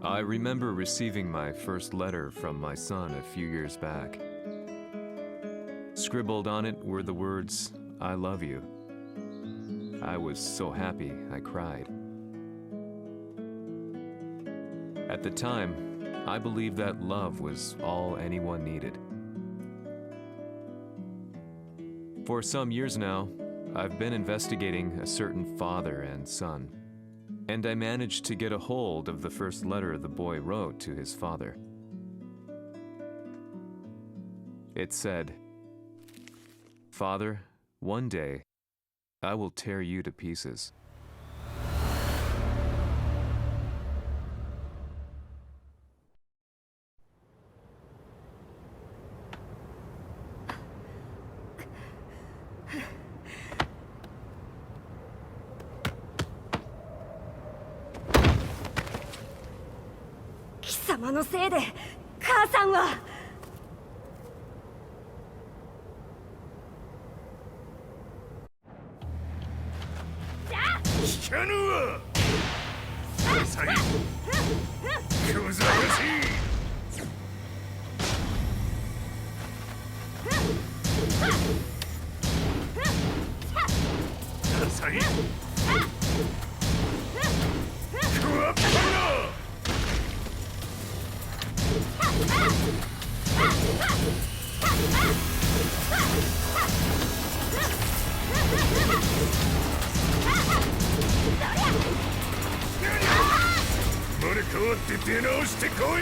I remember receiving my first letter from my son a few years back. Scribbled on it were the words, "I love you." I was so happy I cried. At the time, I believed that love was all anyone needed. For some years now, I've been investigating a certain father and son, and I managed to get a hold of the first letter the boy wrote to his father. It said, "Father, one day, I will tear you to pieces." Kisamaのせいで母さんは。聞かぬわ。さい。小ざかしい。さい。クワッパラ。生まれ変わって出直してこい。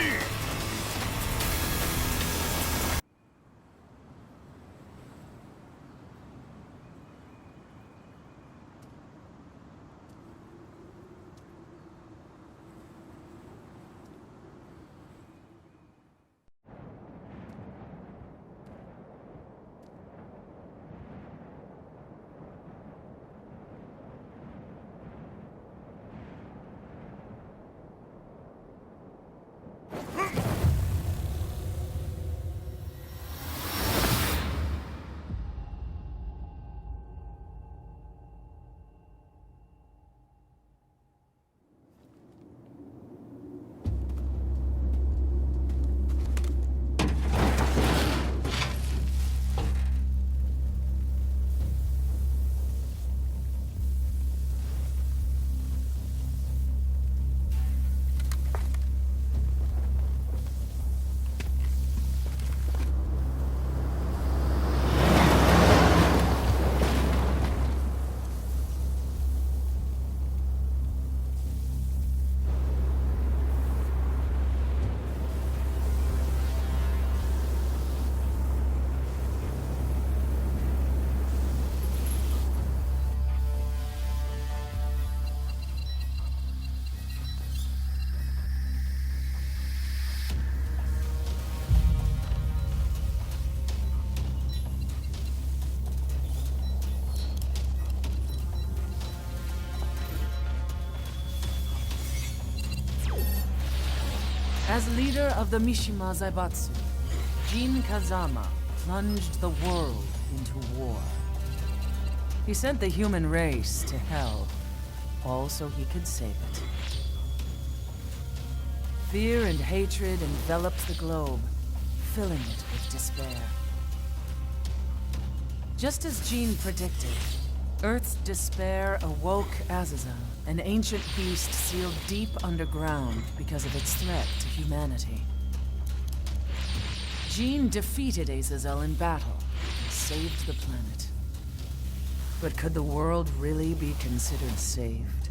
As leader of the Mishima Zaibatsu, Jin Kazama plunged the world into war. He sent the human race to hell, all so he could save it. Fear and hatred enveloped the globe, filling it with despair. Just as Jin predicted, Earth's despair awoke Azazel, an ancient beast sealed deep underground because of its threat to humanity. Jin defeated Azazel in battle and saved the planet. But could the world really be considered saved?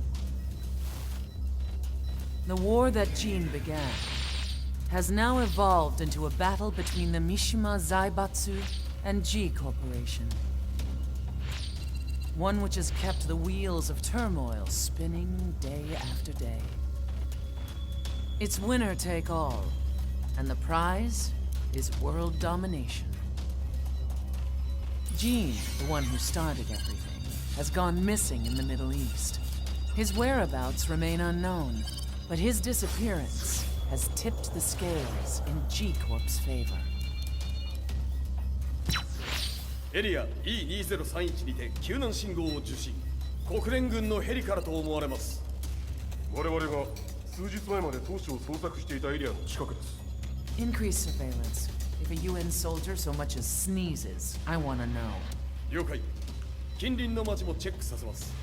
The war that Jin began has now evolved into a battle between the Mishima Zaibatsu and G Corporation. One which has kept the wheels of turmoil spinning day after day. It's winner take all, and the prize is world domination. Jin, the one who started everything, has gone missing in the Middle East. His whereabouts remain unknown, but his disappearance has tipped the scales in G-Corp's favor. エリア E2031 にて救難信号を受信。国連軍のヘリからと思われます。我々が数日前まで当初を捜索していたエリアの近くです。 Increase surveillance. If a UN soldier so much as sneezes, I want to know. 了解。近隣の町もチェックさせます。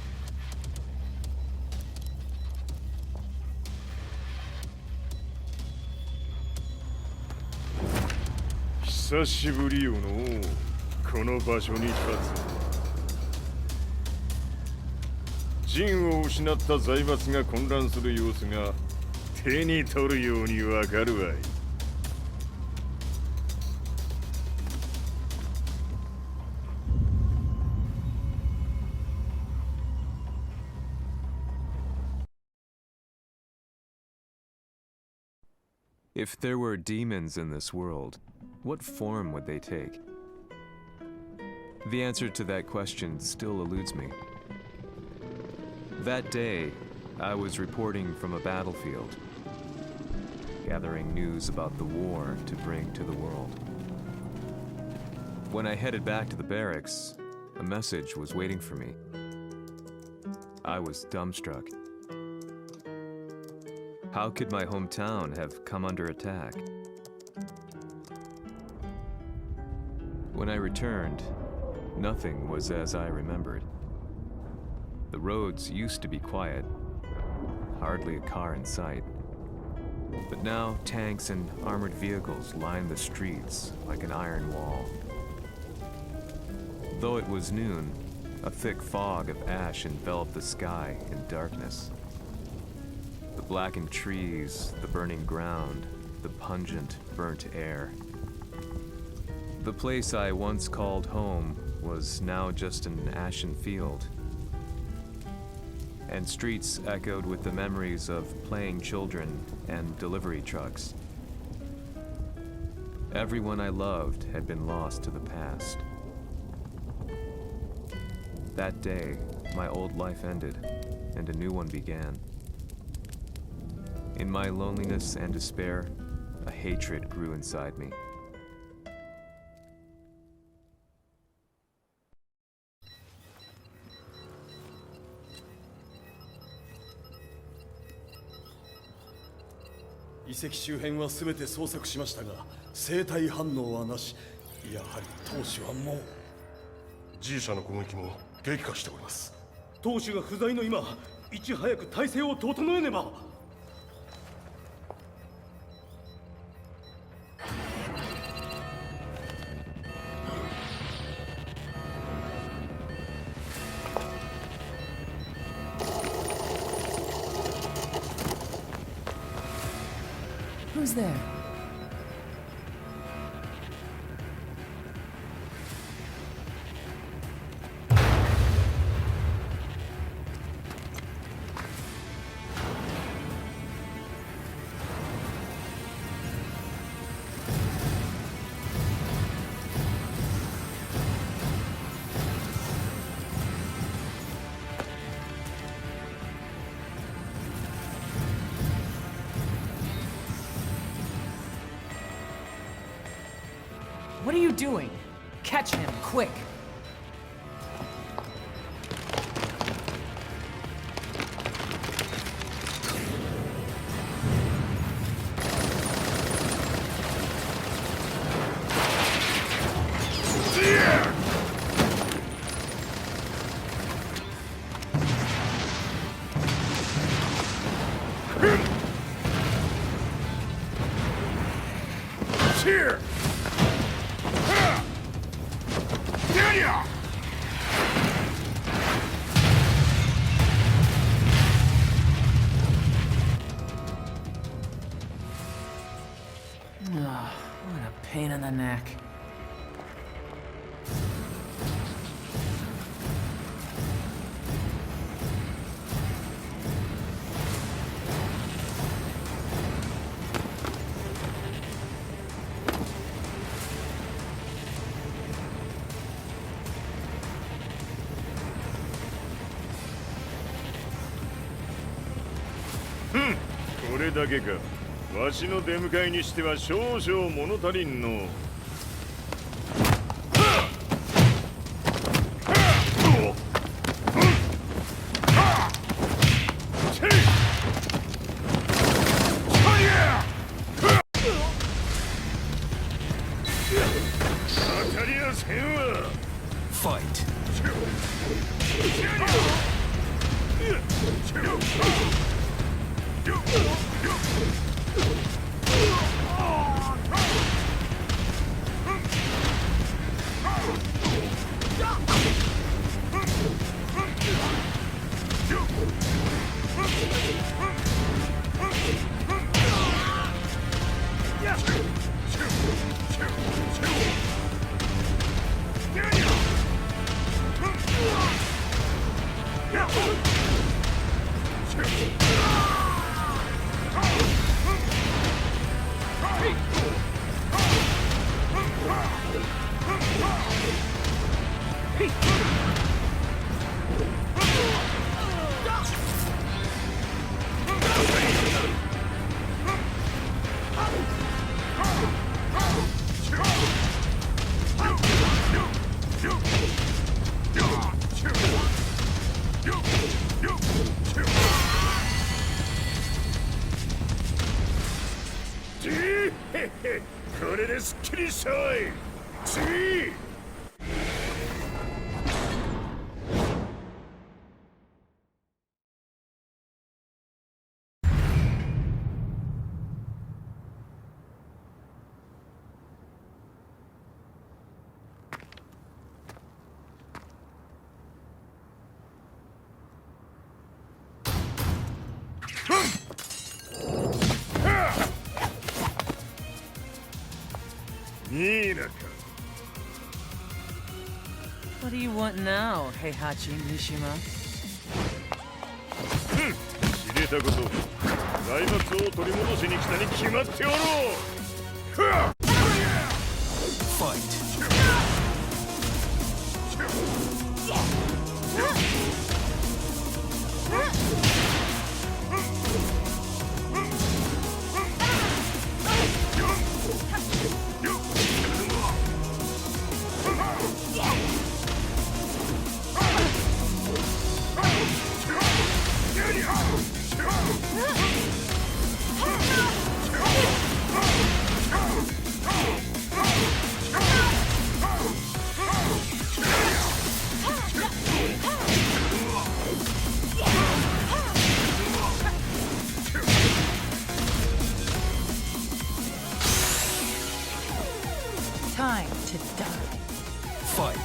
久しぶりよのこの場所に立つ。陣を失った財閥が混乱する様子が手に取るようにわかるわい。If there were demons in this world, what form would they take? The answer to that question still eludes me. That day, I was reporting from a battlefield, gathering news about the war to bring to the world. When I headed back to the barracks, a message was waiting for me. I was dumbstruck. How could my hometown have come under attack? When I returned, nothing was as I remembered. The roads used to be quiet, hardly a car in sight. But now tanks and armored vehicles lined the streets like an iron wall. Though it was noon, a thick fog of ash enveloped the sky in darkness. The blackened trees, the burning ground, the pungent, burnt air. The place I once called home was now just an ashen field. And streets echoed with the memories of playing children and delivery trucks. Everyone I loved had been lost to the past. That day, my old life ended, and a new one began. In my loneliness and despair, a hatred grew inside me.「遺跡周辺は全て捜索しましたが、生体反応はなし。やはり当主はもう。G 社の攻撃も激化しております。当主が不在の今、いち早く体制を整えねば。Who's there? What are you doing? Catch him, quick! Here! What a pain in the neck. Hmm. これだけか。わしの出迎えにしては少々物足りんの。Fight! What do you want now, Heihachi Mishima? 知れたこと、財閥を取り戻しに来たに決まっておろう。Fight! Time to die. Fight!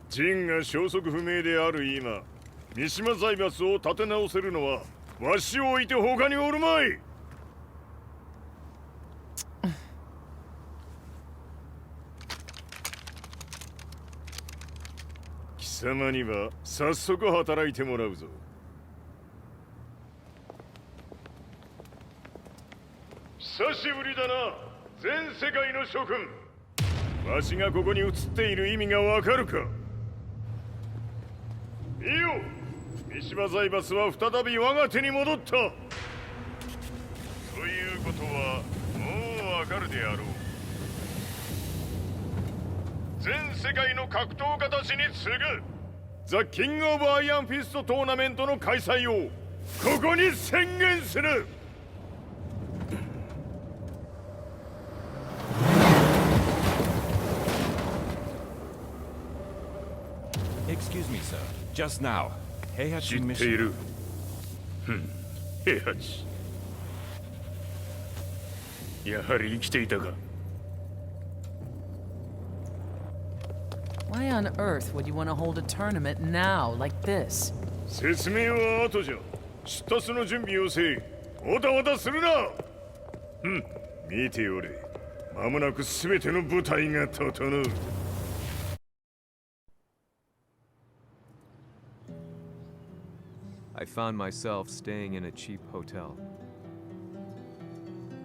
ジンが消息不明である今、三島財閥を立て直せるのはわしを置いて他におるまい。貴様には早速働いてもらうぞ。久しぶりだな、全世界の諸君。わしがここに映っている意味がわかるか。いいよ、三島財閥は再び我が手に戻った。ということはもうわかるであろう。全世界の格闘家たちに次ぐザ・キング・オブ・アイアンフィストトーナメントの開催をここに宣言する。Excuse me, sir. Just now, Heihachi 知ってい Mishima... る。平八。やはり生きていたか。 Why on earth would you want to hold a tournament now, like this? 説明は後じゃ。出立の準備をせい。おたわたするな。見ておれ。間もなく全ての部隊が整う。 I found myself staying in a cheap hotel.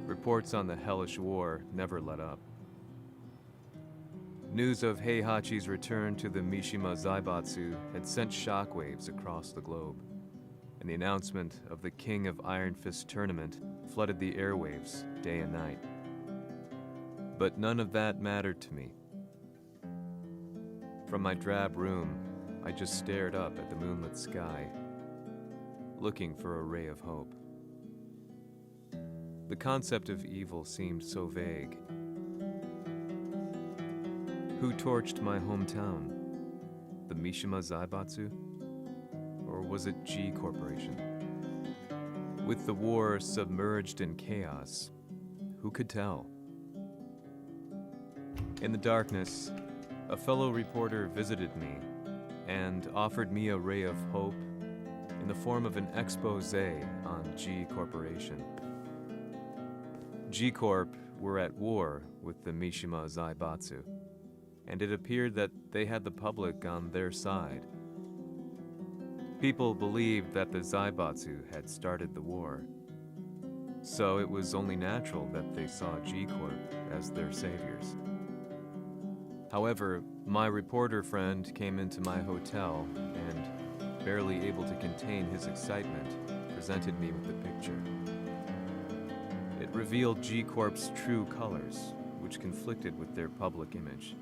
Reports on the hellish war never let up. News of Heihachi's return to the Mishima Zaibatsu had sent shockwaves across the globe, and the announcement of the King of Iron Fist tournament flooded the airwaves day and night. But none of that mattered to me. From my drab room, I just stared up at the moonlit sky, looking for a ray of hope. The concept of evil seemed so vague. Who torched my hometown? The Mishima Zaibatsu? Or was it G Corporation? With the war submerged in chaos, who could tell? In the darkness, a fellow reporter visited me and offered me a ray of hope in the form of an expose on G Corporation. G Corp were at war with the Mishima Zaibatsu, and it appeared that they had the public on their side. People believed that the Zaibatsu had started the war, so it was only natural that they saw G Corp as their saviors. However, my reporter friend came into my hotel and, barely able to contain his excitement, presented me with the picture. It revealed G Corp's true colors, which conflicted with their public image.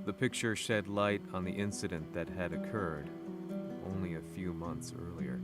The picture shed light on the incident that had occurred only a few months earlier.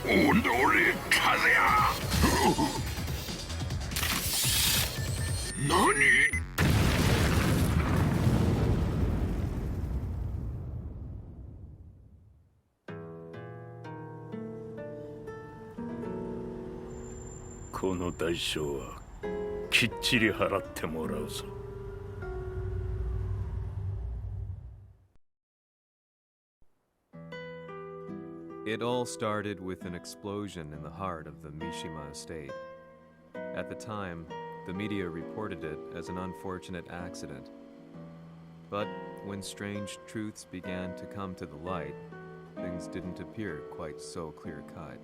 오늘의 카드야! 너니?この代償はきっちり払ってもらうぞ。It all started with an explosion in the heart of the Mishima estate. At the time, the media reported it as an unfortunate accident. But when strange truths began to come to the light, things didn't appear quite so clear-cut.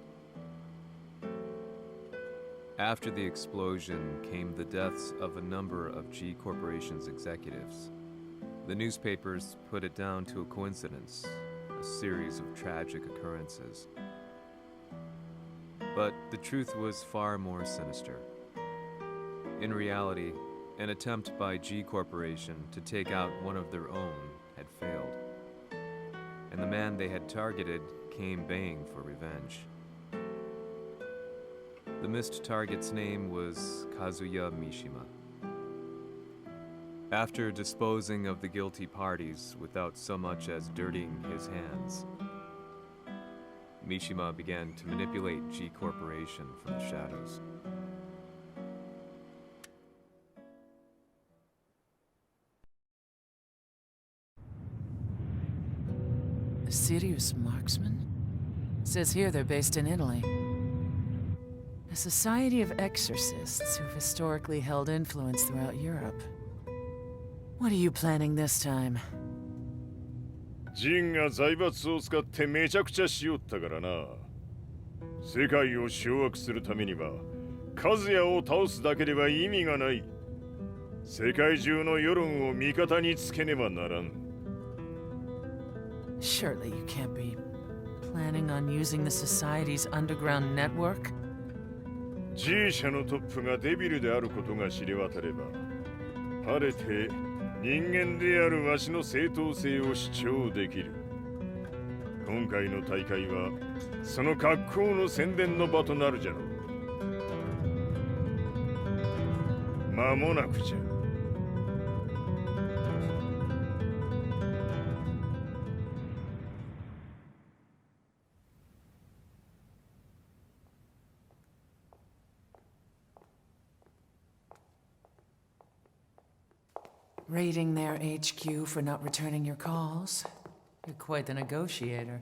After the explosion came the deaths of a number of G Corporation's executives. The newspapers put it down to a coincidence, a series of tragic occurrences. But the truth was far more sinister. In reality, an attempt by G Corporation to take out one of their own had failed, and the man they had targeted came baying for revenge. The missed target's name was Kazuya Mishima. After disposing of the guilty parties without so much as dirtying his hands, Mishima began to manipulate G Corporation from the shadows. Sirius Marksmen? Says here they're based in Italy. A society of exorcists who've historically held influence throughout Europe. What are you planning this time? ジンが財閥を使ってめちゃくちゃしよったからな。世界を掌握するためにはカズヤを倒すだけでは意味がない。世界中の世論を味方につけねばならん。Surely you can't be planning on using the society's underground network? G 社のトップがデビルであることが知れ渡れば、晴れて人間であるわしの正当性を主張できる。今回の大会はその格好の宣伝の場となるじゃろう。間もなくじゃ。Raiding their HQ for not returning your calls? You're quite the negotiator.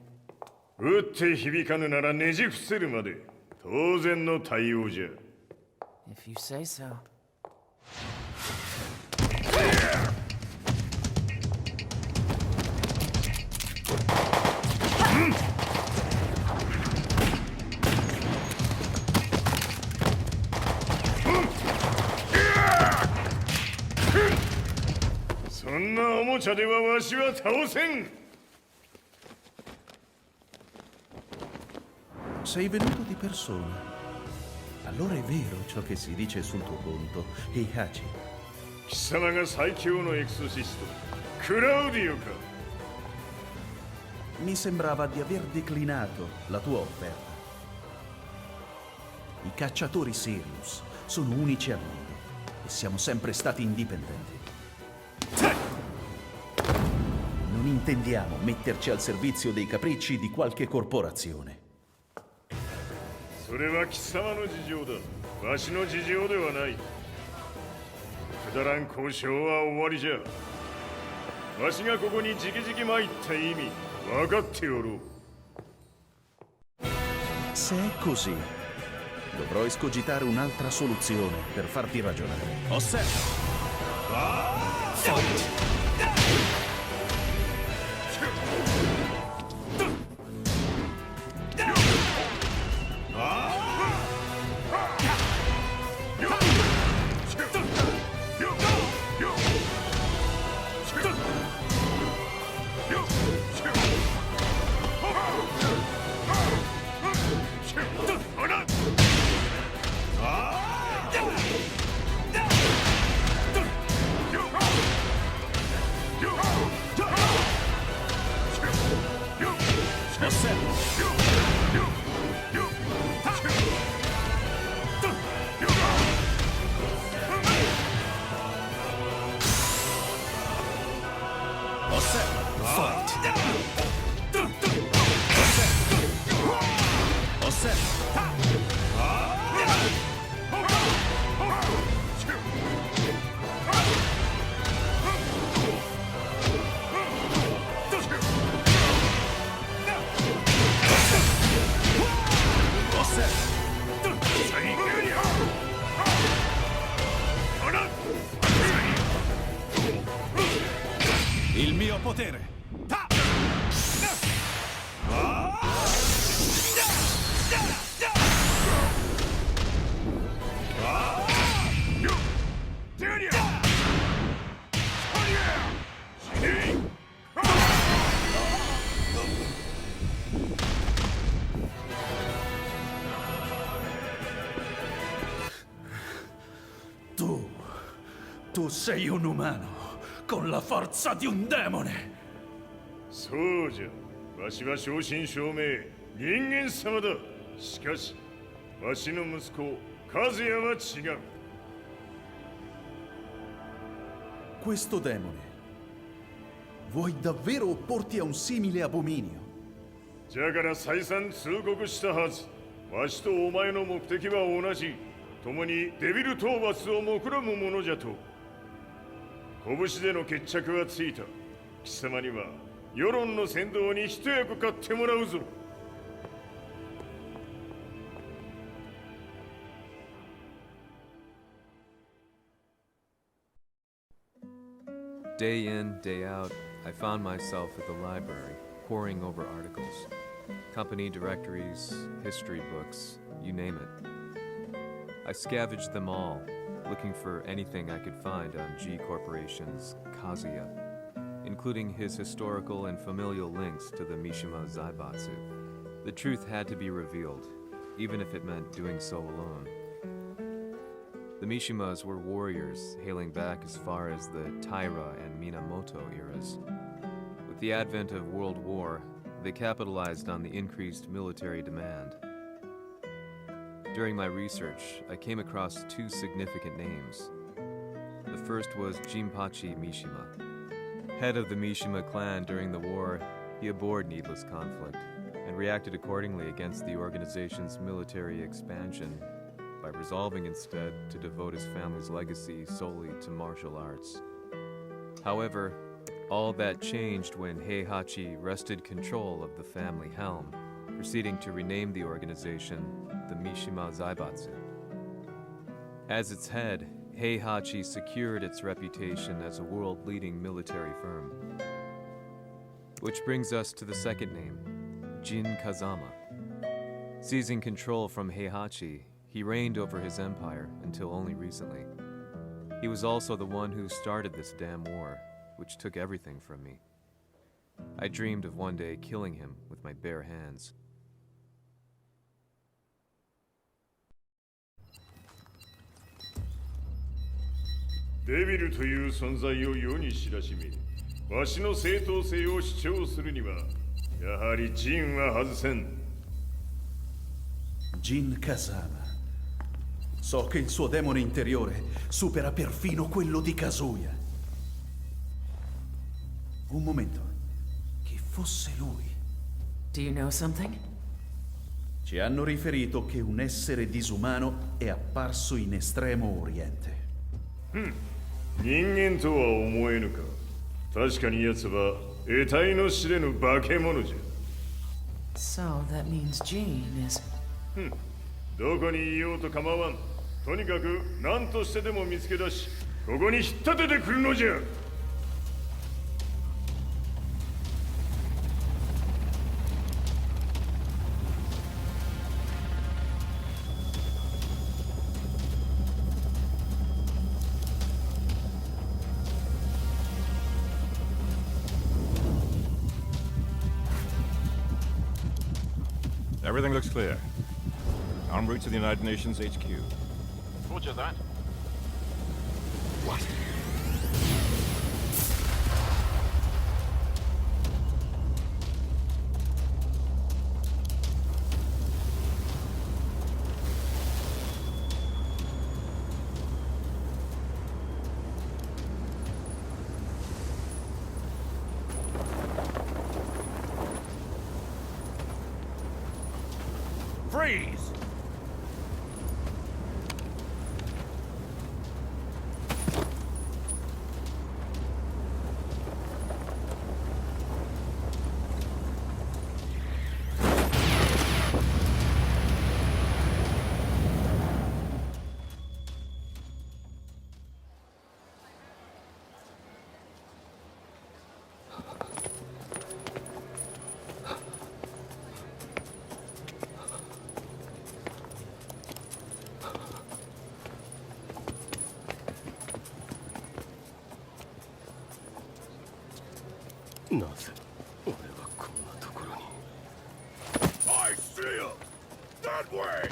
撃って響かぬならねじ伏せるまで当然の対応じゃ。If you say so. Hmm. そんなおもちゃではわしは倒せん。Sei venuto di persona. Allora è vero ciò che si dice sul tuo conto, Heihachi. 貴様が最強のエクソシスト、クラウディオか。Mi sembrava di aver declinato la tua offerta. I cacciatori Sirius sono unici al mondo e siamo sempre stati indipendenti. Non intendiamo metterci al servizio dei capricci di qualche corporazione. それは貴様の事情だ。わしの事情ではない。くだらん交渉は終わりじゃ。わしがここに直々参った意味分かっておろう。Se è così, dovrò escogitare un'altra soluzione per farti ragionare. Osserva! potere! Ta! Tu sei un umano, con la forza di un demone. そうじゃ。わしは正真正銘人間様だ。しかし、わしの息子和也は違う。Questo demone, vuoi davvero opporti a un simile abominio? じゃから再三通告したはず。わしとお前の目的は同じ。共にデビル討伐を目論むものじゃと。拳での決着はついた。貴様には世論の先導に一役買ってもらうぞ。Day in, day out, I found myself at the library, poring over articles. Company directories, history books, you name it. I scavenged them all, looking for anything I could find on G Corporation's Kazuya, including his historical and familial links to the Mishima Zaibatsu. The truth had to be revealed, even if it meant doing so alone. The Mishimas were warriors hailing back as far as the Taira and Minamoto eras. With the advent of World War, they capitalized on the increased military demand. During my research, I came across two significant names. The first was Jinpachi Mishima. Head of the Mishima clan during the war, he abhorred needless conflict and reacted accordingly against the organization's military expansion by resolving instead to devote his family's legacy solely to martial arts. However, all that changed when Heihachi wrested control of the family helm, proceeding to rename the organization the Mishima Zaibatsu. As its head, Heihachi secured its reputation as a world-leading military firm. Which brings us to the second name, Jin Kazama. Seizing control from Heihachi, he reigned over his empire until only recently. He was also the one who started this damn war, which took everything from me. I dreamed of one day killing him with my bare hands. Devil という存在を世に知らしめ、わしの正当性を主張するには、やはりジンは外せん。Jin Kazama. So che il suo demone interiore supera perfino quello di Kazuya. Un momento. Chi fosse lui? Do you know something? Ci hanno riferito che un essere disumano è apparso in Estremo Oriente. 人間とは思えぬか。確かに奴は得体の知れぬ化け物じゃ。So that means Jin is... どこにいようと構わん。とにかく何としてでも見つけ出し、ここに引っ立ててくるのじゃ。Everything looks clear. En route to the United Nations HQ. Roger that. What? Freeze! なぜ俺はこんなところに。 I see him! That way!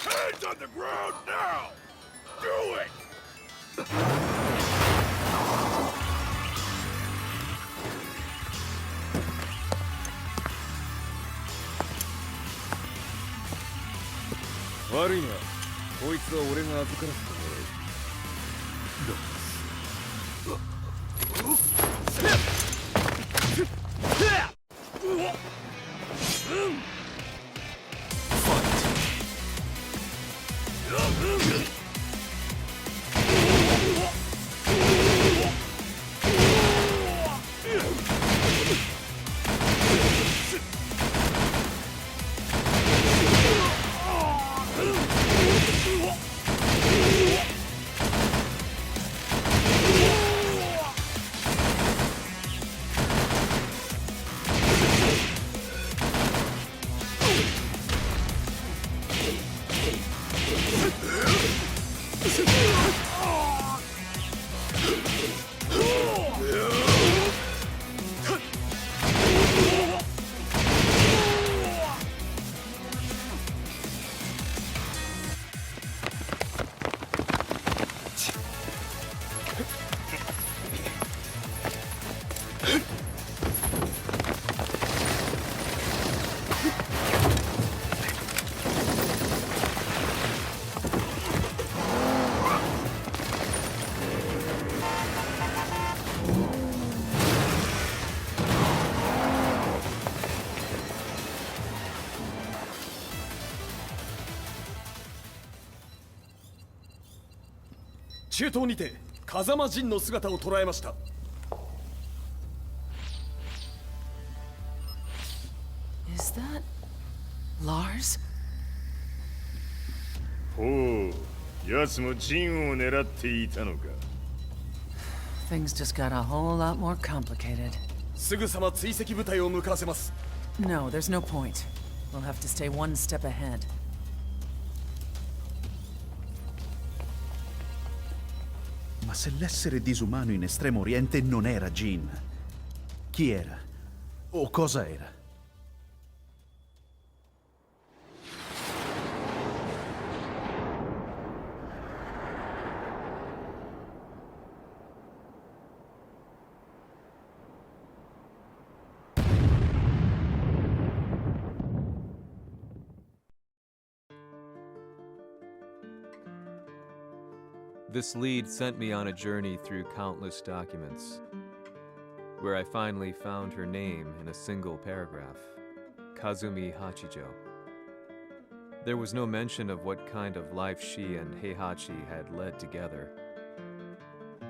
Hands on the ground now! Do it! Worry not. こいつは俺が預からせてもらう。中東にて風間陣の姿を捉えました。Is that Lars? ほう、奴もジンを狙っていたのか。Things just got a whole lot more complicated. すぐさま追跡部隊を向かわせます。No, there's no point. We'll have to stay one step ahead. Ma se l'essere disumano in Estremo Oriente non era Jin, chi era? O cosa era? This lead sent me on a journey through countless documents, where I finally found her name in a single paragraph, Kazumi Hachijo. There was no mention of what kind of life she and Heihachi had led together,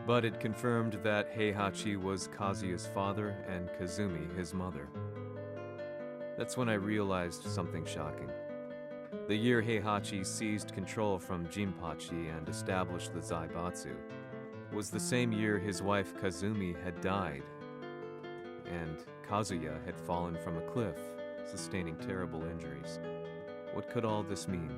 but it confirmed that Heihachi was Kazuya's father and Kazumi his mother. That's when I realized something shocking. The year Heihachi seized control from Jinpachi and established the Zaibatsu was the same year his wife Kazumi had died, and Kazuya had fallen from a cliff, sustaining terrible injuries. What could all this mean?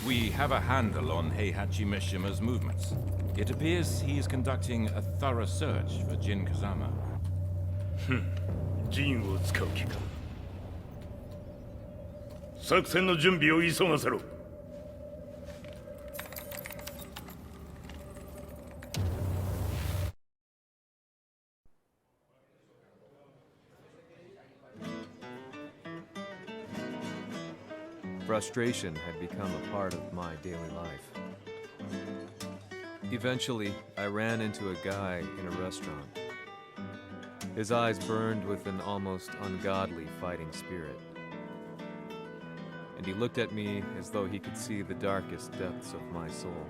We have a handle on Heihachi Mishima's movements. It appears he is conducting a thorough search for Jin Kazama. ジンを使う気か。作戦の準備を急がせろ。Frustration had become a part of my daily life. Eventually, I ran into a guy in a restaurant. His eyes burned with an almost ungodly fighting spirit. And he looked at me as though he could see the darkest depths of my soul.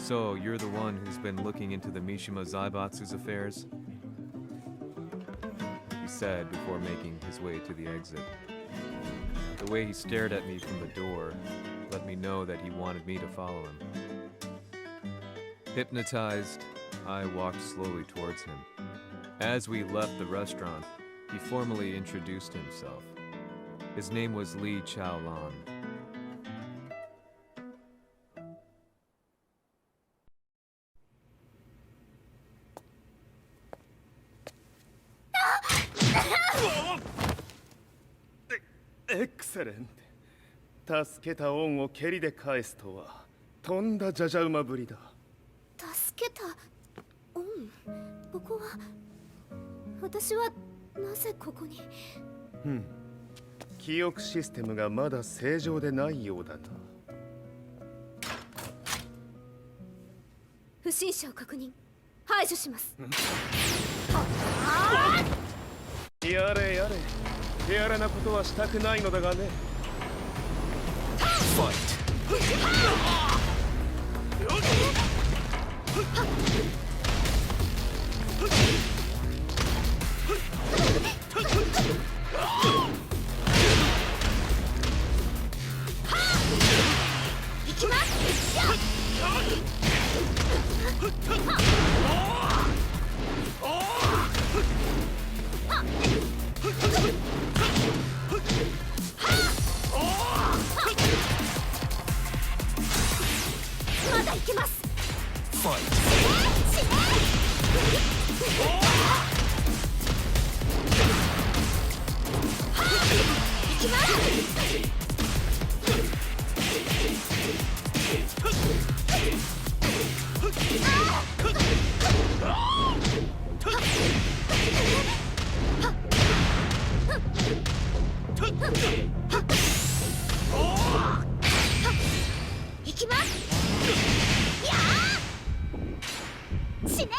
So, you're the one who's been looking into the Mishima Zaibatsu's affairs? He said before making his way to the exit. The way he stared at me from the door let me know that he wanted me to follow him. Hypnotized, I walked slowly towards him. As we left the restaurant, he formally introduced himself. His name was Lee Chaolan. Excellent. 助けた恩を蹴りで返すとはとんだじゃじゃ馬ぶりだ。助けた恩。ここは私はなぜここに。記憶システムがまだ正常でないようだな。不審者を確認。排除します。やれやれ。手荒なことはしたくないのだがね。まだ行けます。行きます。やー死ね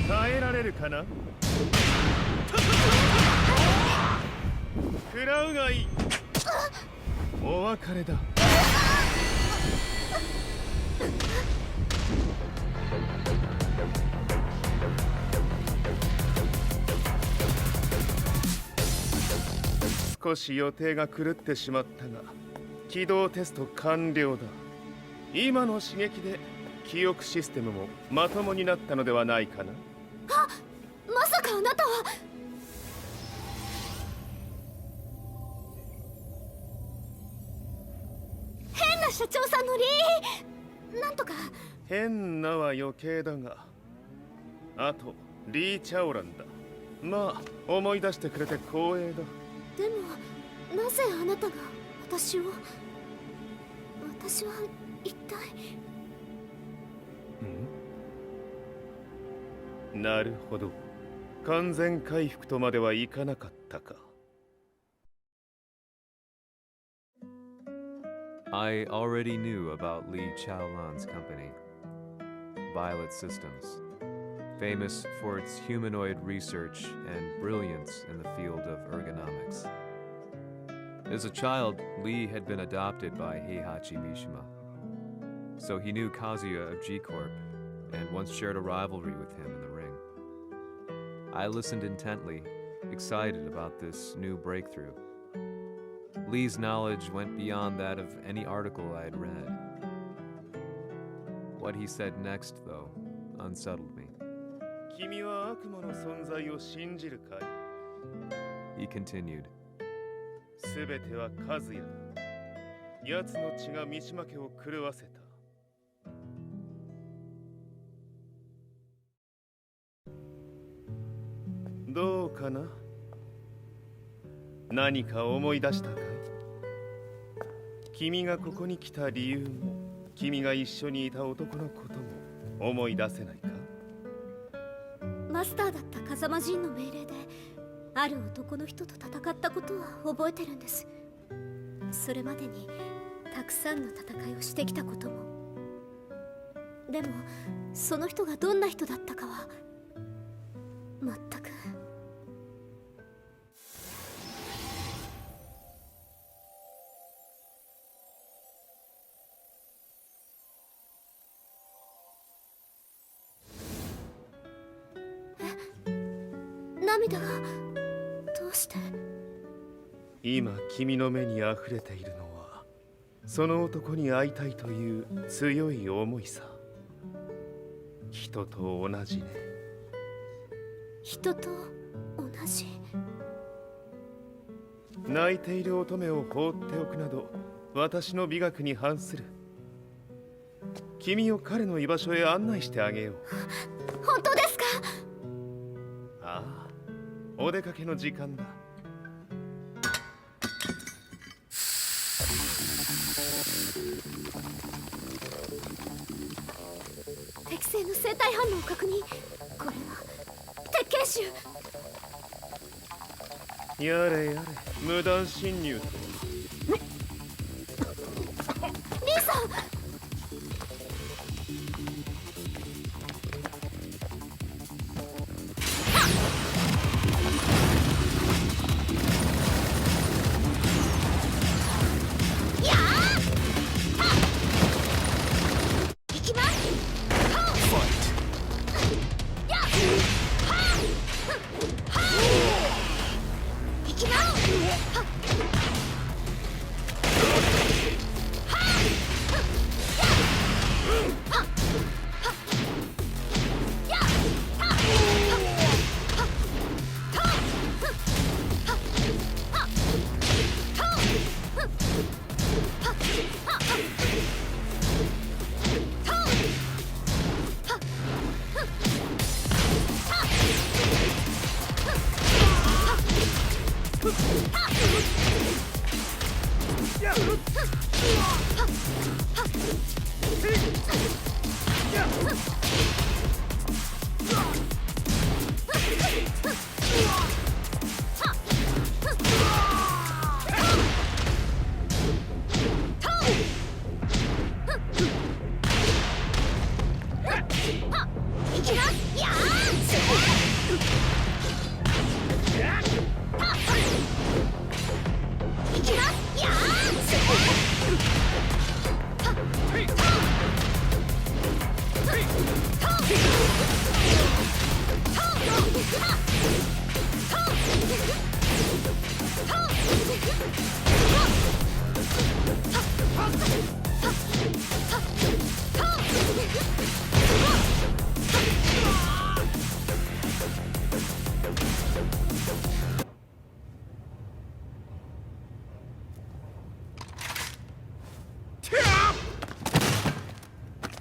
耐えられるかな。食らうがいい。お別れだ。少し予定が狂ってしまったが起動テスト完了だ。今の刺激で記憶システムもまともになったのではないかな。まさかあなたは。変な社長さんのリーなんとか。変なは余計だが、あとリー・チャオランだ。まあ思い出してくれて光栄だ。でもなぜあなたが私を。私は一体。なるほど。完全回復とまではいかなかったか。I already knew about Lee Chaolan's company, Violet Systems, famous for its humanoid research and brilliance in the field of ergonomics. As a child, Lee had been adopted by Heihachi Mishima, so he knew Kazuya of G-Corp and once shared a rivalry with him in the ring. I listened intently, excited about this new breakthrough. Lee's knowledge went beyond that of any article I had read. What he said next, though, unsettled me. 君は悪魔の存在を信じるかい? He continued. すべてはカズヤ。奴の血が三島家を狂わせた。どうかな？何か思い出したかい？君がここに来た理由も、君が一緒にいた男のことも思い出せないか？マスターだった風間陣の命令である男の人と戦ったことは覚えてるんです。それまでにたくさんの戦いをしてきたことも。でもその人がどんな人だったかは全く。涙がどうして？今君の目に溢れているのはその男に会いたいという強い思いさ。人と同じね。人と同じ。泣いている乙女を放っておくなど私の美学に反する。君を彼の居場所へ案内してあげよう。本当ですか？ああ、お出かけの時間だ。適正の生体反応を確認。これは鉄拳臭。やれやれ、無断侵入と。リーさん。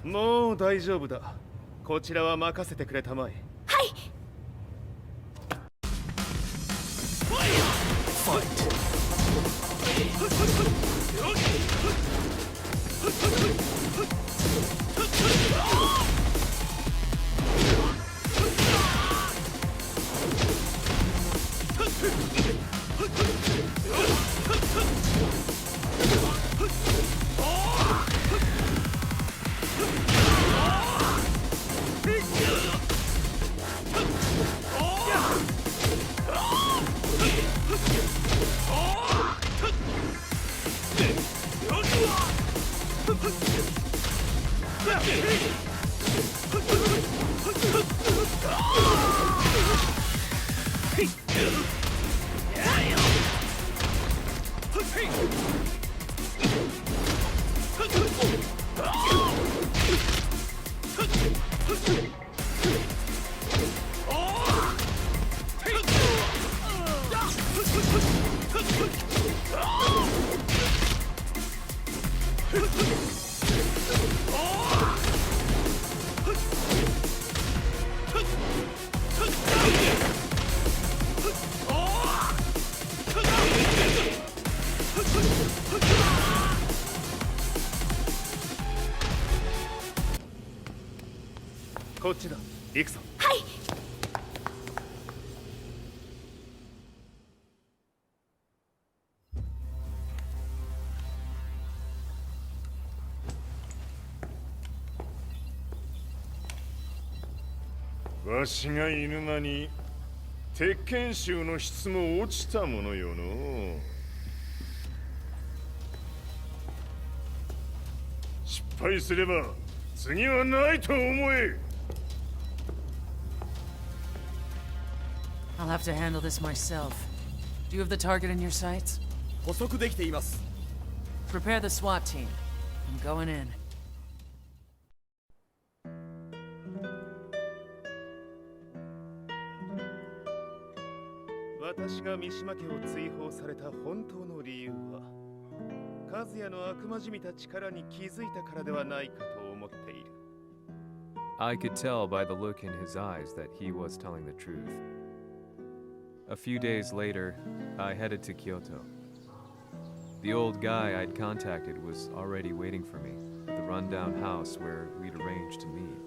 もう大丈夫だ。こちらは任せてくれたまえ。はい。こっちだ。行くぞ。はい。わしがいる間に鉄拳衆の質も落ちたものよの。失敗すれば次はないと思え。How I'll have to handle this myself. Do you have the target in your sights? 捕捉できています。 Prepare the SWAT team. I'm going in. 私が三島家を追放された本当の理由は、和也の悪魔じみた力に気づいたからではないかと思っている。I could tell by the look in his eyes that he was telling the truth. A few days later, I headed to Kyoto. The old guy I'd contacted was already waiting for me at the rundown house where we'd arranged to meet.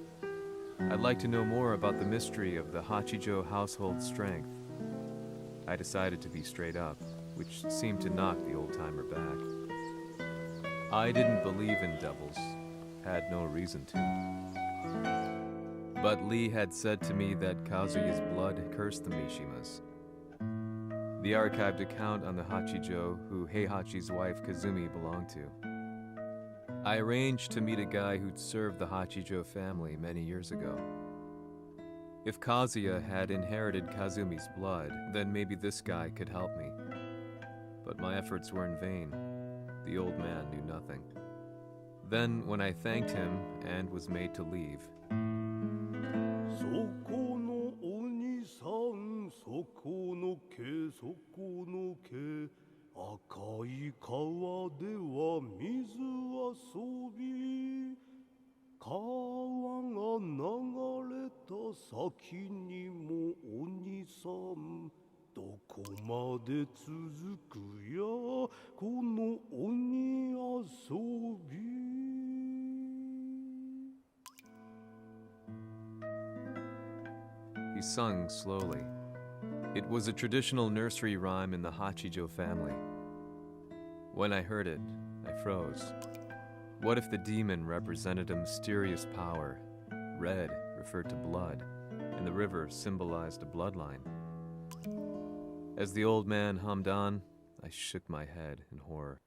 I'd like to know more about the mystery of the Hachijo household strength. I decided to be straight up, which seemed to knock the old-timer back. I didn't believe in devils, had no reason to. But Lee had said to me that Kazuya's blood cursed the Mishimas. The archived account on the Hachijo who Heihachi's wife Kazumi belonged to. I arranged to meet a guy who'd served the Hachijo family many years ago. If Kazuya had inherited Kazumi's blood, then maybe this guy could help me. But my efforts were in vain. The old man knew nothing. Then, when I thanked him and was made to leave, そこの鬼さん、そこの毛、そこの毛、赤い川では水遊び、川が流れた先にも鬼さん、どこまで続くやこの鬼遊び。He sung slowly. It was a traditional nursery rhyme in the Hachijo family. When I heard it, I froze. What if the demon represented a mysterious power? Red referred to blood, and the river symbolized a bloodline. As the old man hummed on, I shook my head in horror.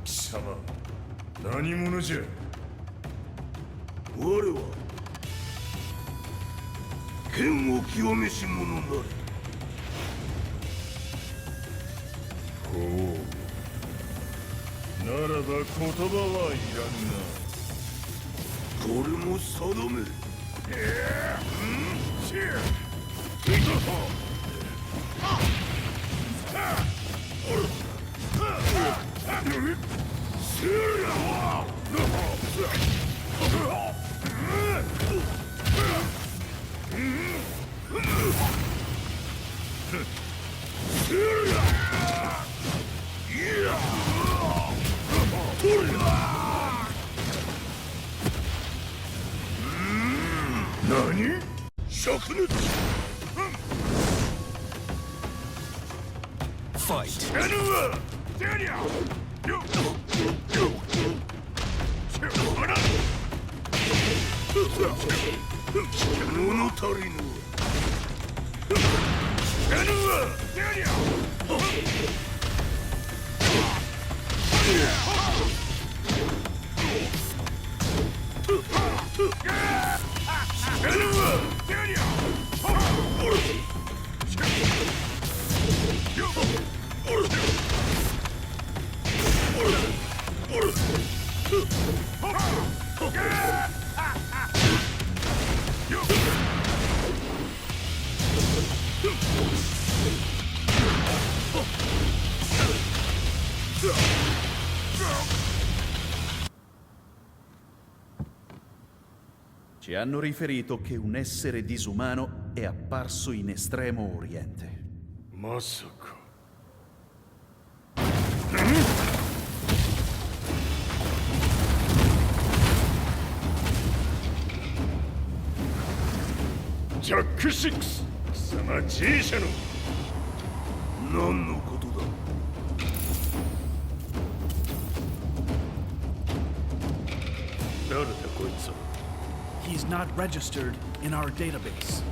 貴様、何者じゃ。我は剣を極めし者なり。ほう。ならば言葉はいらんな。これも定め。何？灼熱。Fight.物足りぬ。Ci hanno riferito che un essere disumano è apparso in Estremo Oriente. Masaka. ジャック6、貴様 G 社の何のことだ。誰だこいつは。 He's not registered in our database.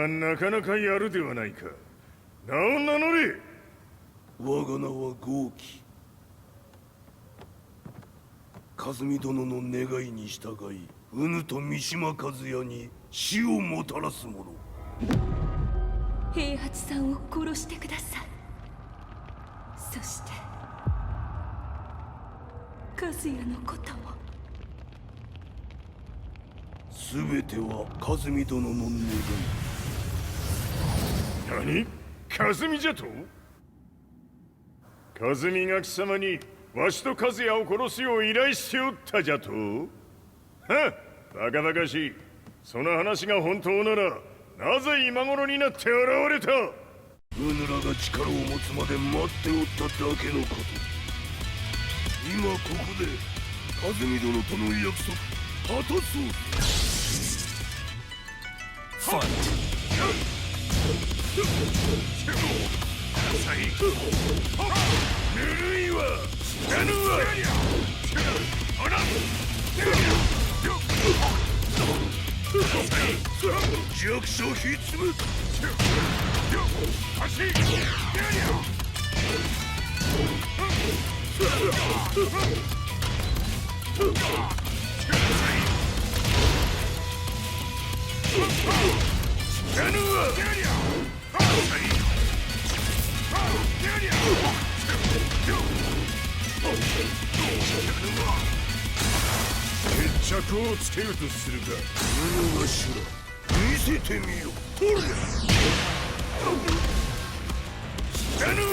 なかなかやるではないか。名を名乗れ。我が名は豪輝。和美殿の願いに従いうぬと三島和也に死をもたらす者。平八さんを殺してください。そして和也のことも。全ては和美殿の願い。何？和美じゃと？和美が貴様にわしと和也を殺すよう依頼しておったじゃと？はっ、バカバカしい。その話が本当ならなぜ今頃になって現れた？うぬらが力を持つまで待っておっただけのこと。今ここで和美殿との約束果たそう。ファイト。ぬるいわ。死なぬわ。弱小ひっつむ。決着をつけるとするか。うぬがしら見せてみよ。ほりゃ死なぬわ。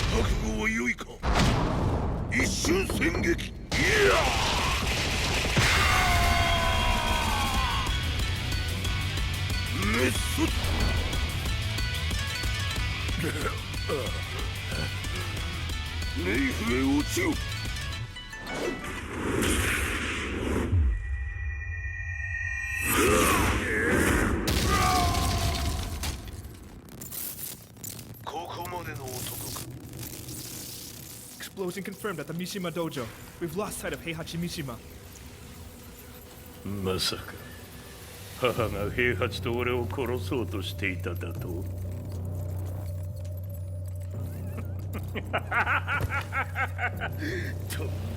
覚悟は良いか。一瞬戦撃。メスネイフへ落ちよ。explosion confirmed at the Mishima dojo. We've lost sight of Heihachi Mishima. まさか母が平八と俺を殺そうとしていただととん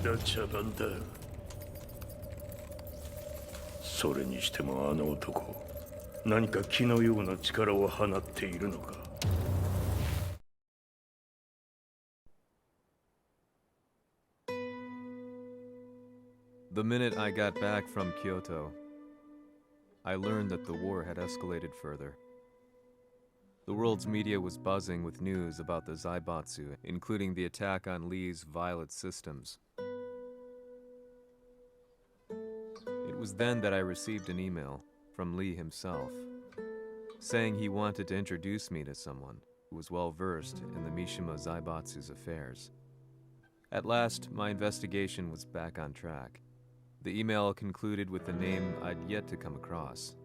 だ茶番だ。それにしてもあの男何か気のような力を放っているのか。The minute I got back from Kyoto, I learned that the war had escalated further. The world's media was buzzing with news about the Zaibatsu, including the attack on Lee's Violet systems. It was then that I received an email from Lee himself, saying he wanted to introduce me to someone who was well versed in the Mishima Zaibatsu's affairs. At last, my investigation was back on track. The email concluded with a name I'd yet to come across.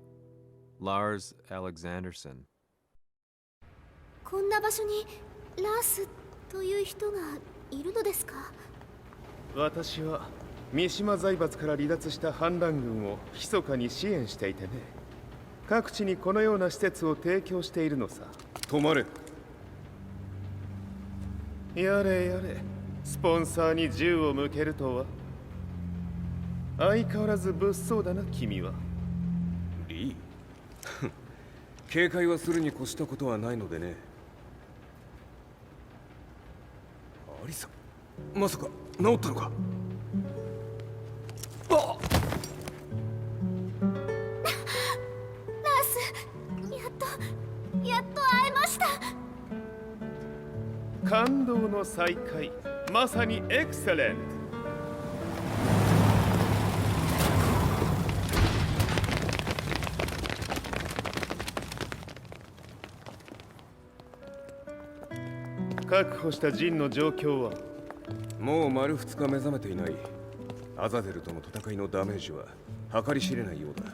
Lars Alexanderson. こんな場所にラースという人がいるのですか？私は三島財閥から離脱した反乱軍を密かに支援していてね。各地にこのような施設を提供しているのさ。止まれ。やれやれ、スポンサーに銃を向けるとは。相変わらず物騒だな君は。リー警戒はするに越したことはないのでね。アリサ、まさか治ったのか？ラース、やっと会えました。感動の再会、まさにエクセレント。確保したジンの状況は？もう丸2日目覚めていない。アザゼルとの戦いのダメージは計り知れないようだ。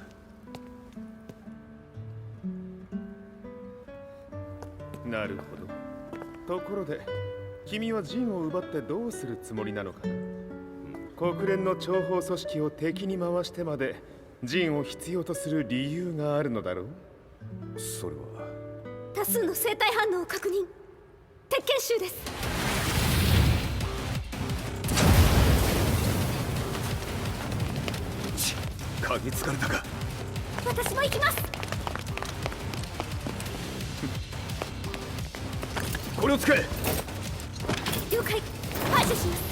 なるほど。ところで君はジンを奪ってどうするつもりなのかな？国連の諜報組織を敵に回してまでジンを必要とする理由があるのだろう？それは多数の生体反応を確認。鉄拳衆です。嗅ぎつかれたか？私も行きます。これを使え。了解。排除します。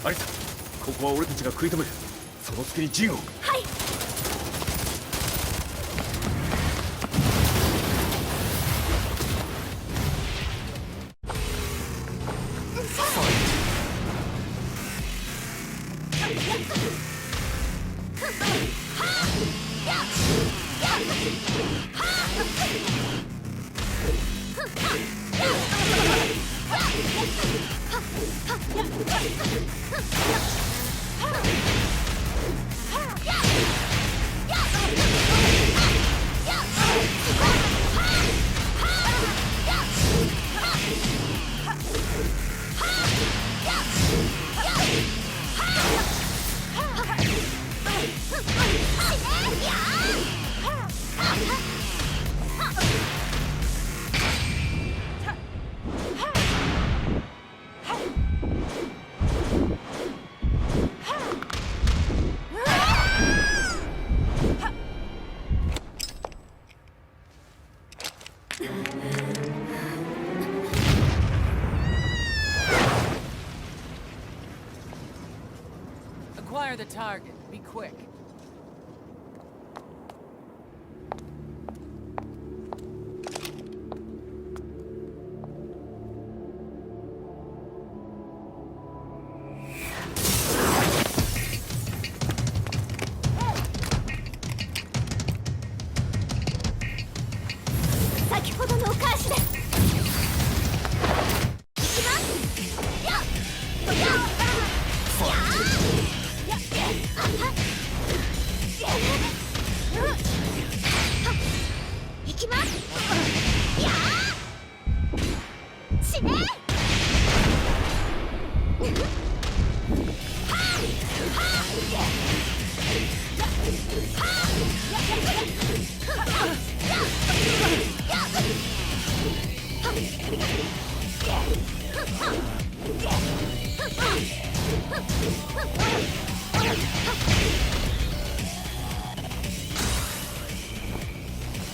アリサ、ここは俺たちが食い止める。その隙にジンを。はい。Acquire the target. Be quick.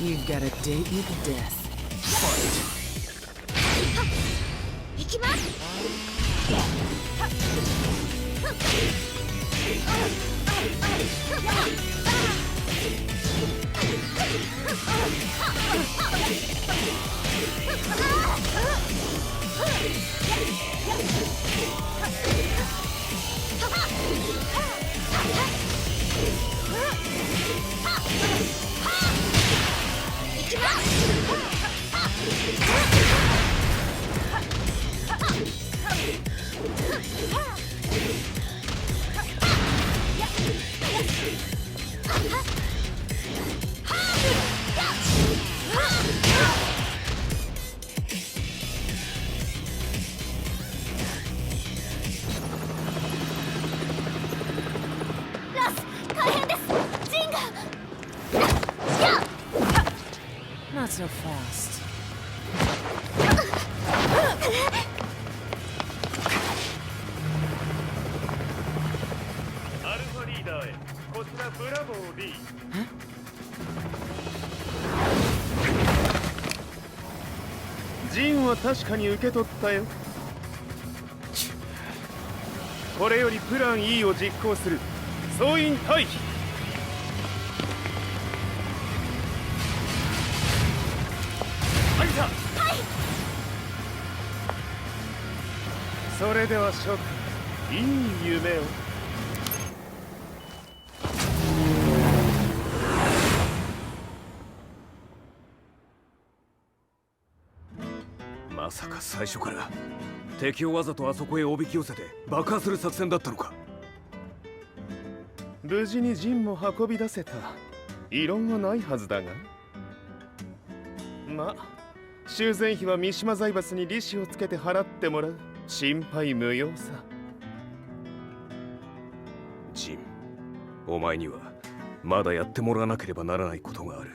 You've got a date with death. 行きます。 Not so fast. アルファリーダーへ。こちらブラボー D。ジンは確かに受け取ったよ。これよりプラン E を実行する。総員退避。アリサ。はい。それでは諸君、いい夢を。まさか最初から敵をわざとあそこへおびき寄せて爆破する作戦だったのか。無事にジンも運び出せた。異論はないはずだが。ま、修繕費は三島財閥に利子をつけて払ってもらう。心配無用さ。ジン、お前にはまだやってもらわなければならないことがある。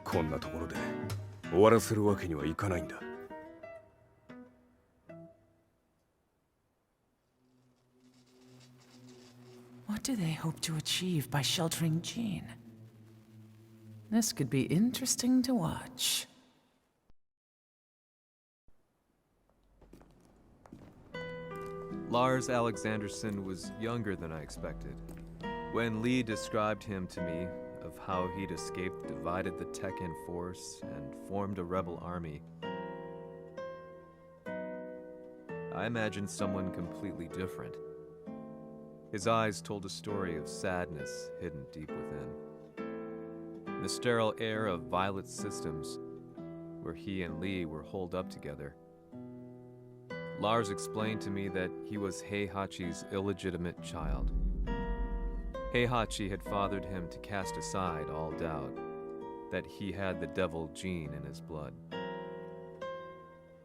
こんなところで終わらせるわけにはいかないんだ。What do they hope to achieve by sheltering Jin? This could be interesting to watch. Lars Alexanderson was younger than I expected. When Lee described him to me, of how he'd escaped, divided the Tekken force, and formed a rebel army, I imagined someone completely different. His eyes told a story of sadness hidden deep within. The sterile air of Violet Systems, where he and Lee were holed up together. Lars explained to me that he was Heihachi's illegitimate child. Heihachi had fathered him to cast aside all doubt that he had the devil gene in his blood.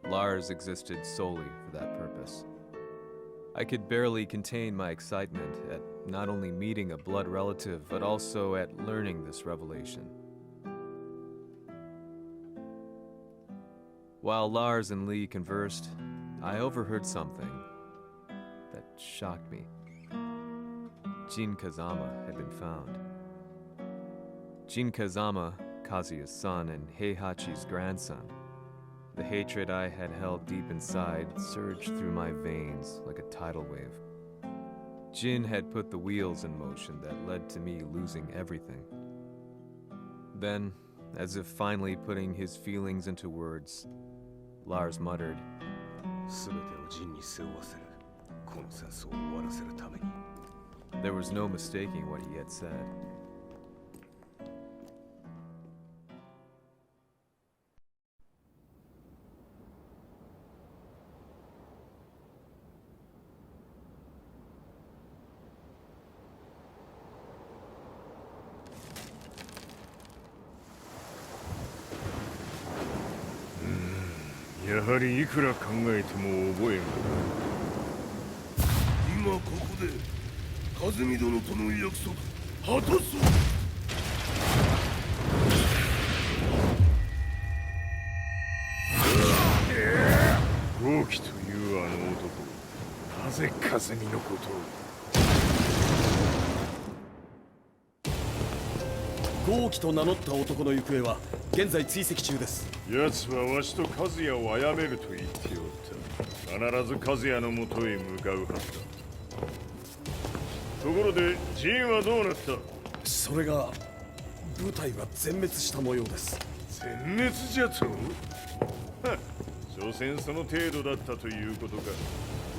Lars existed solely for that purpose. I could barely contain my excitement at not only meeting a blood relative, but also at learning this revelation. While Lars and Lee conversed, I overheard something that shocked me. Jin Kazama had been found. Jin Kazama, Kazuya's son and Heihachi's grandson. The hatred I had held deep inside surged through my veins like a tidal wave. Jin had put the wheels in motion that led to me losing everything. Then, as if finally putting his feelings into words, Lars muttered, There was no mistaking what he had said. Hmm, やはりいくら考えても覚えん。今ここで和美殿との約束果たそう。豪輝というあの男、なぜ和美のことを。豪輝と名乗った男の行方は現在追跡中です。奴はわしと和也を殺めると言っておった。必ず和也のもとへ向かうはずだ。ところでジンはどうなった？それが部隊は全滅した模様です。全滅じゃと？は、所詮その程度だったということか。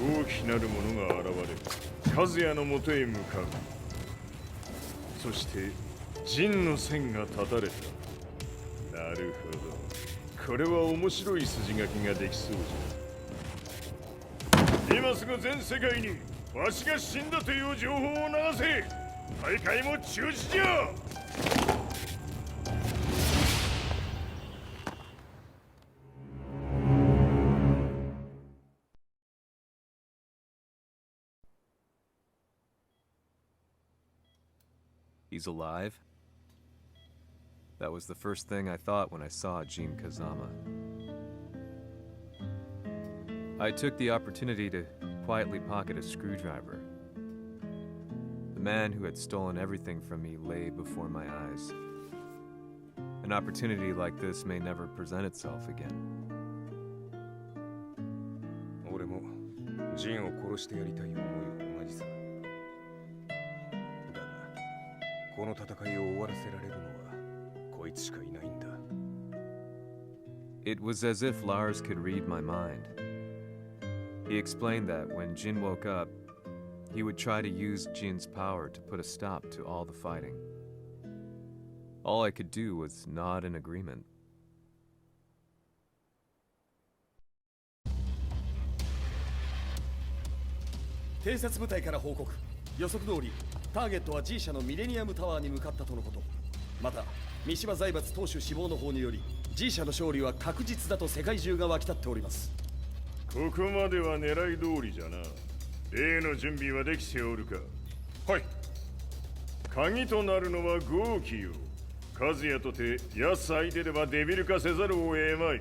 大きなる者が現れ、和也のもとへ向かう。そして陣の線が断たれた。なるほど、これは面白い筋書きができそうじゃ。今すぐ全世界にわしが死んだという情報を流せ。大会も中止じゃ。He's alive? That was the first thing I thought when I saw Jin Kazama. I took the opportunity to quietly pocket a screwdriver. The man who had stolen everything from me lay before my eyes. An opportunity like this may never present itself again. 俺もジンを殺してやりたい思いは同じさ。だがこの戦いを終わらせられるのはこいつしかいないんだ。It was as if Lars could read my mind. He explained that when Jin woke up, he would try to use Jin's power to put a stop to all the fighting. All I could do was nod in agreement. 偵察部隊から報告。予測通りターゲットは G 社のミレニアムタワーに向かったとのこと。また三島財閥当主死亡の方により G 社の勝利は確実だと世界中が沸き立っております。ここまでは狙い通りじゃな。例の準備はできておるか？はい。鍵となるのは豪輝よ。和也とて奴相手ではデビル化せざるを得まい。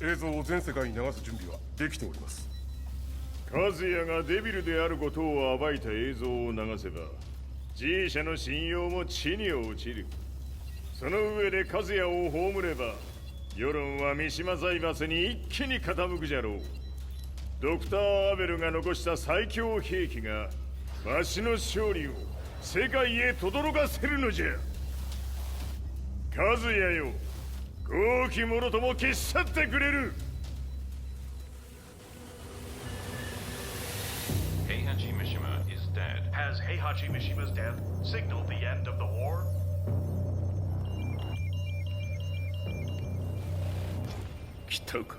映像を全世界に流す準備はできております。和也がデビルであることを暴いた映像を流せば G 社の信用も地に落ちる。その上で和也を葬れば世論は三島財閥に一気に傾くじゃろう。ドクター・アベルが残した最強兵器がわしの勝利を世界へ轟かせるのじゃ。和也よ、豪輝者とも消し去ってくれる。Heihachi Mishima is dead. Has Heihachi Mishima's death signaled the end of the war? 来たか。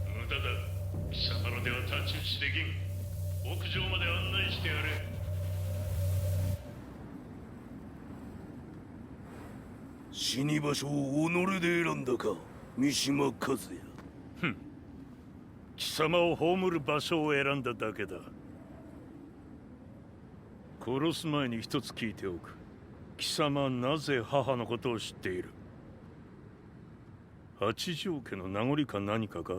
無駄だ。貴様のでは太刀打ちできん。屋上まで案内してやれ。死に場所を己で選んだか、三島和也。貴様を葬る場所を選んだだけだ。殺す前に一つ聞いておく。貴様はなぜ母のことを知っている？八条家の名残か何かか？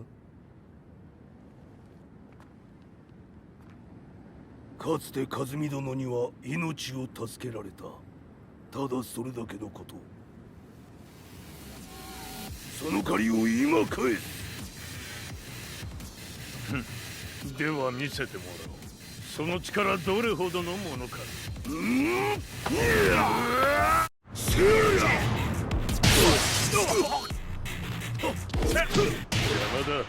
かつて和美殿には命を助けられた。ただそれだけのこと。その借りを今返す。では見せてもらおう。その力どれほどのものか。邪魔だ。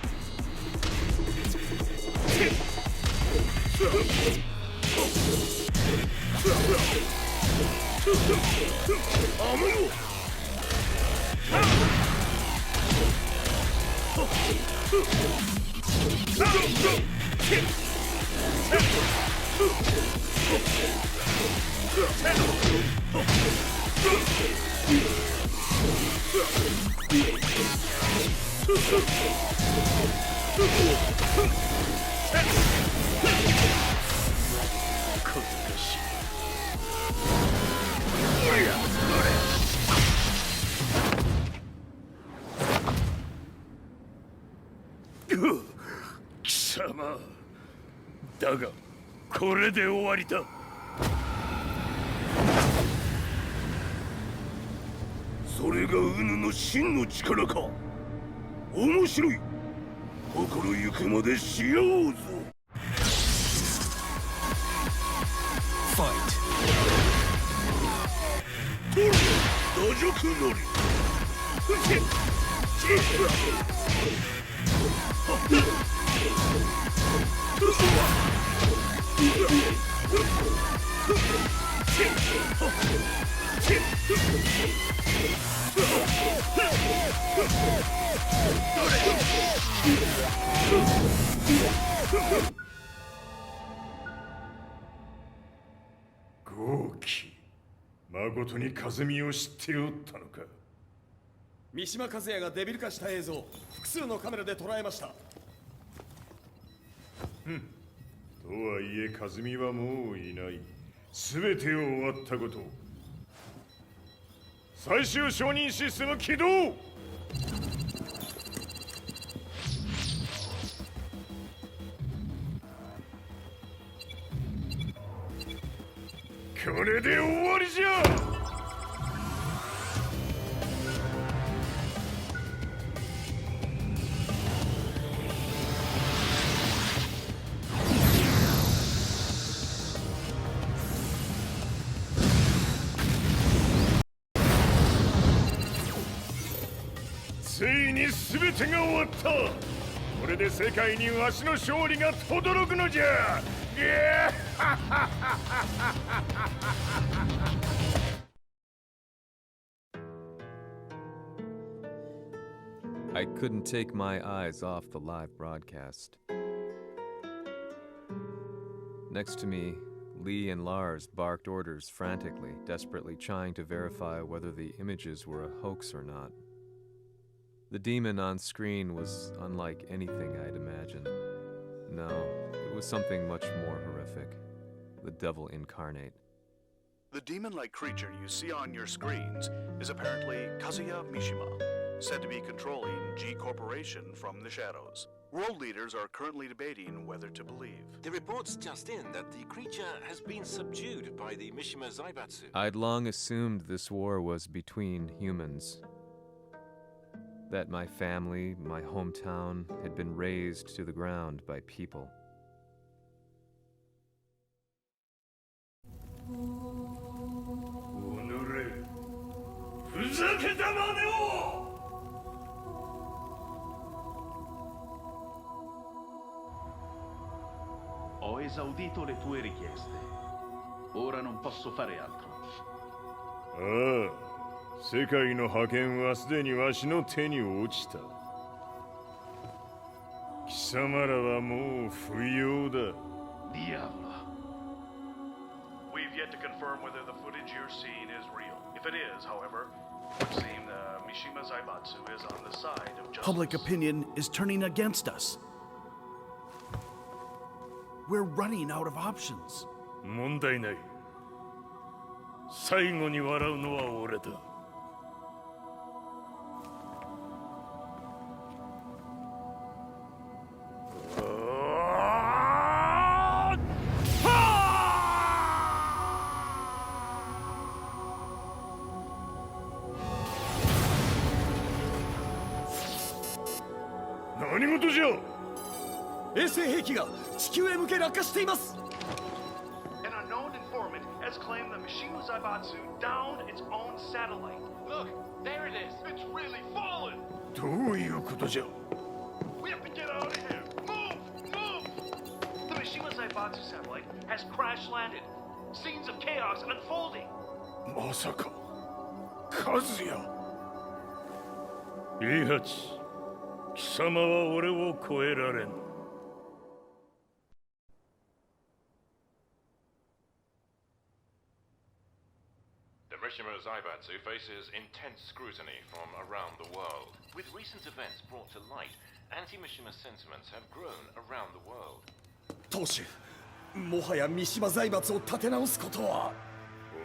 様だがこれで終わりだ。それがウヌの真の力か。面白い。心ゆくまでしようぞ。ファイト。打辱のり。豪気、誠に風見を知っておったのか。三島和也がデビル化した映像、複数のカメラで捉えました。とはいえ風見はもういない。全てを終わったこと。最終承認システム起動。これで終わりじゃ。ついに全てが終わった。これで世界にわしの勝利が轟くのじゃ。I couldn't take my eyes off the live broadcast. Next to me, Lee and Lars barked orders frantically, desperately trying to verify whether the images were a hoax or not. The demon on screen was unlike anything I'd imagined. No, it was something much more horrific. The devil incarnate. The demon-like creature you see on your screens is apparently Kazuya Mishima, said to be controlling G Corporation from the shadows. World leaders are currently debating whether to believe. The reports just in that the creature has been subdued by the Mishima Zaibatsu. I'd long assumed this war was between humans. That my family, my hometown, had been razed to the ground by people. Ho esaudito le tue richieste. Ora non posso fare altro. 世界の覇権はすでにわしの手に落ちた。貴様らはもう不要だ。Diavolo. We've yet to confirm whether the footage you're seeing is real. If it is, however, it would seem the Mishima Zaibatsu is on the side of justice. Public opinion is turning against us. We're running out of options. 問題ない。最後に笑うのは俺だ。何事じゃ。衛星兵器が地球へ向け落下しています。An unknown informant has claimed the Mishima Zaibatsu downed its own satellite. Look, there it is. It's really fallen. どういうことじゃ。We have to get out of here. Move, move. The Mishima Zaibatsu satellite has crash landed. Scenes of chaos unfolding. まさか、和也。イハチ、貴様は俺を超えられん。The Mishima Zaibatsu faces intense scrutiny from around the world. With recent events brought to light, anti-Mishima sentiments have grown around the world. 当主、もはや三島財閥を立て直すことは。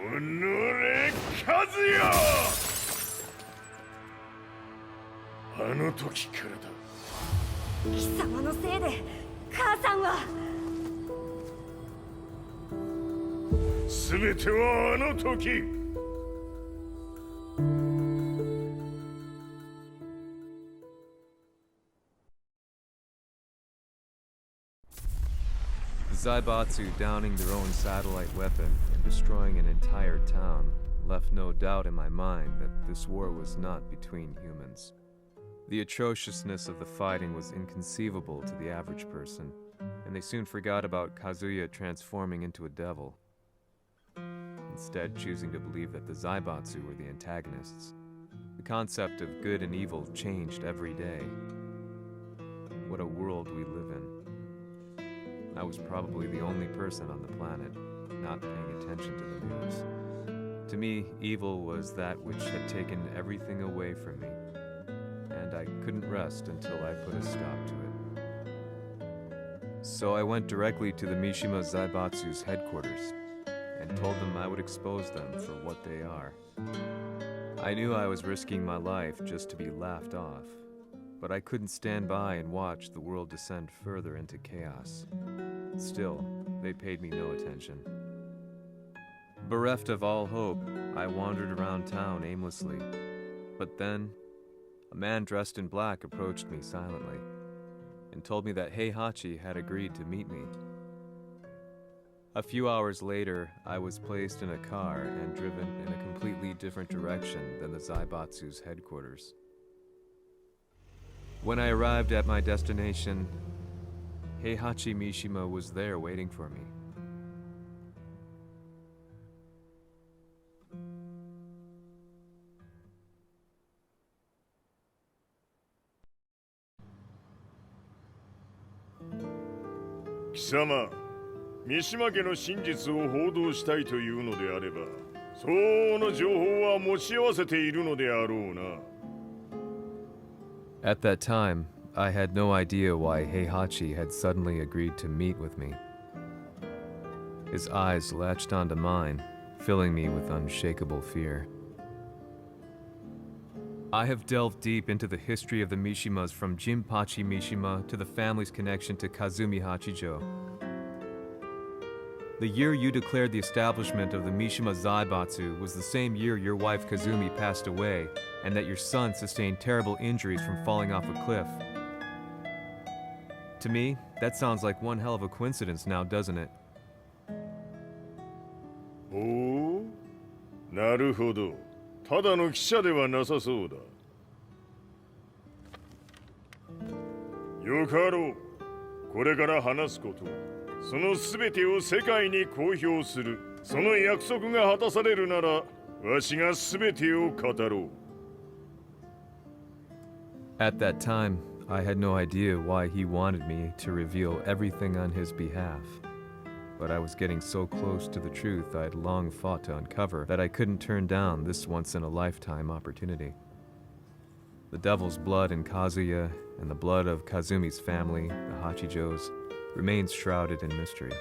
おのれ、和也。あの時からだ。貴様のせいで母さんは全てはあの時。Zaibatsu downing their own satellite weapon and destroying an entire town left no doubt in my mind that this war was not between humans. The atrociousness of the fighting was inconceivable to the average person, and they soon forgot about Kazuya transforming into a devil, instead choosing to believe that the Zaibatsu were the antagonists. The concept of good and evil changed every day. What a world we live in. I was probably the only person on the planet not paying attention to the news. To me, evil was that which had taken everything away from me, and I couldn't rest until I put a stop to it. So I went directly to the Mishima Zaibatsu's headquarters and told them I would expose them for what they are. I knew I was risking my life just to be laughed off, but I couldn't stand by and watch the world descend further into chaos. Still, they paid me no attention. Bereft of all hope, I wandered around town aimlessly. But then, a man dressed in black approached me silently and told me that Heihachi had agreed to meet me. A few hours later, I was placed in a car and driven in a completely different direction than the Zaibatsu's headquarters. When I arrived at my destination, Heihachi Mishima was there waiting for me. Kisama, Mishima 家の真実を報道したいというのであれば、相応の情報は持ち合わせているのであろうな。At that time, I had no idea why Heihachi had suddenly agreed to meet with me. His eyes latched onto mine, filling me with unshakable fear. I have delved deep into the history of the Mishimas from Jinpachi Mishima to the family's connection to Kazumi Hachijo. The year you declared the establishment of the Mishima Zaibatsu was the same year your wife Kazumi passed away, and that your son sustained terrible injuries from falling off a cliff. To me, that sounds like one hell of a coincidence now, doesn't it? おお、なるほど。ただの記者ではなさそうだ。よかろう。これから話すこと、そのすべてを世界に公表する。その約束が果たされるなら、わしがすべてを語ろう。At that time, I had no idea why he wanted me to reveal everything on his behalf. But I was getting so close to the truth I'd long fought to uncover that I couldn't turn down this once-in-a-lifetime opportunity. The devil's blood in Kazuya and the blood of Kazumi's family, the Hachijos, remains shrouded in mystery.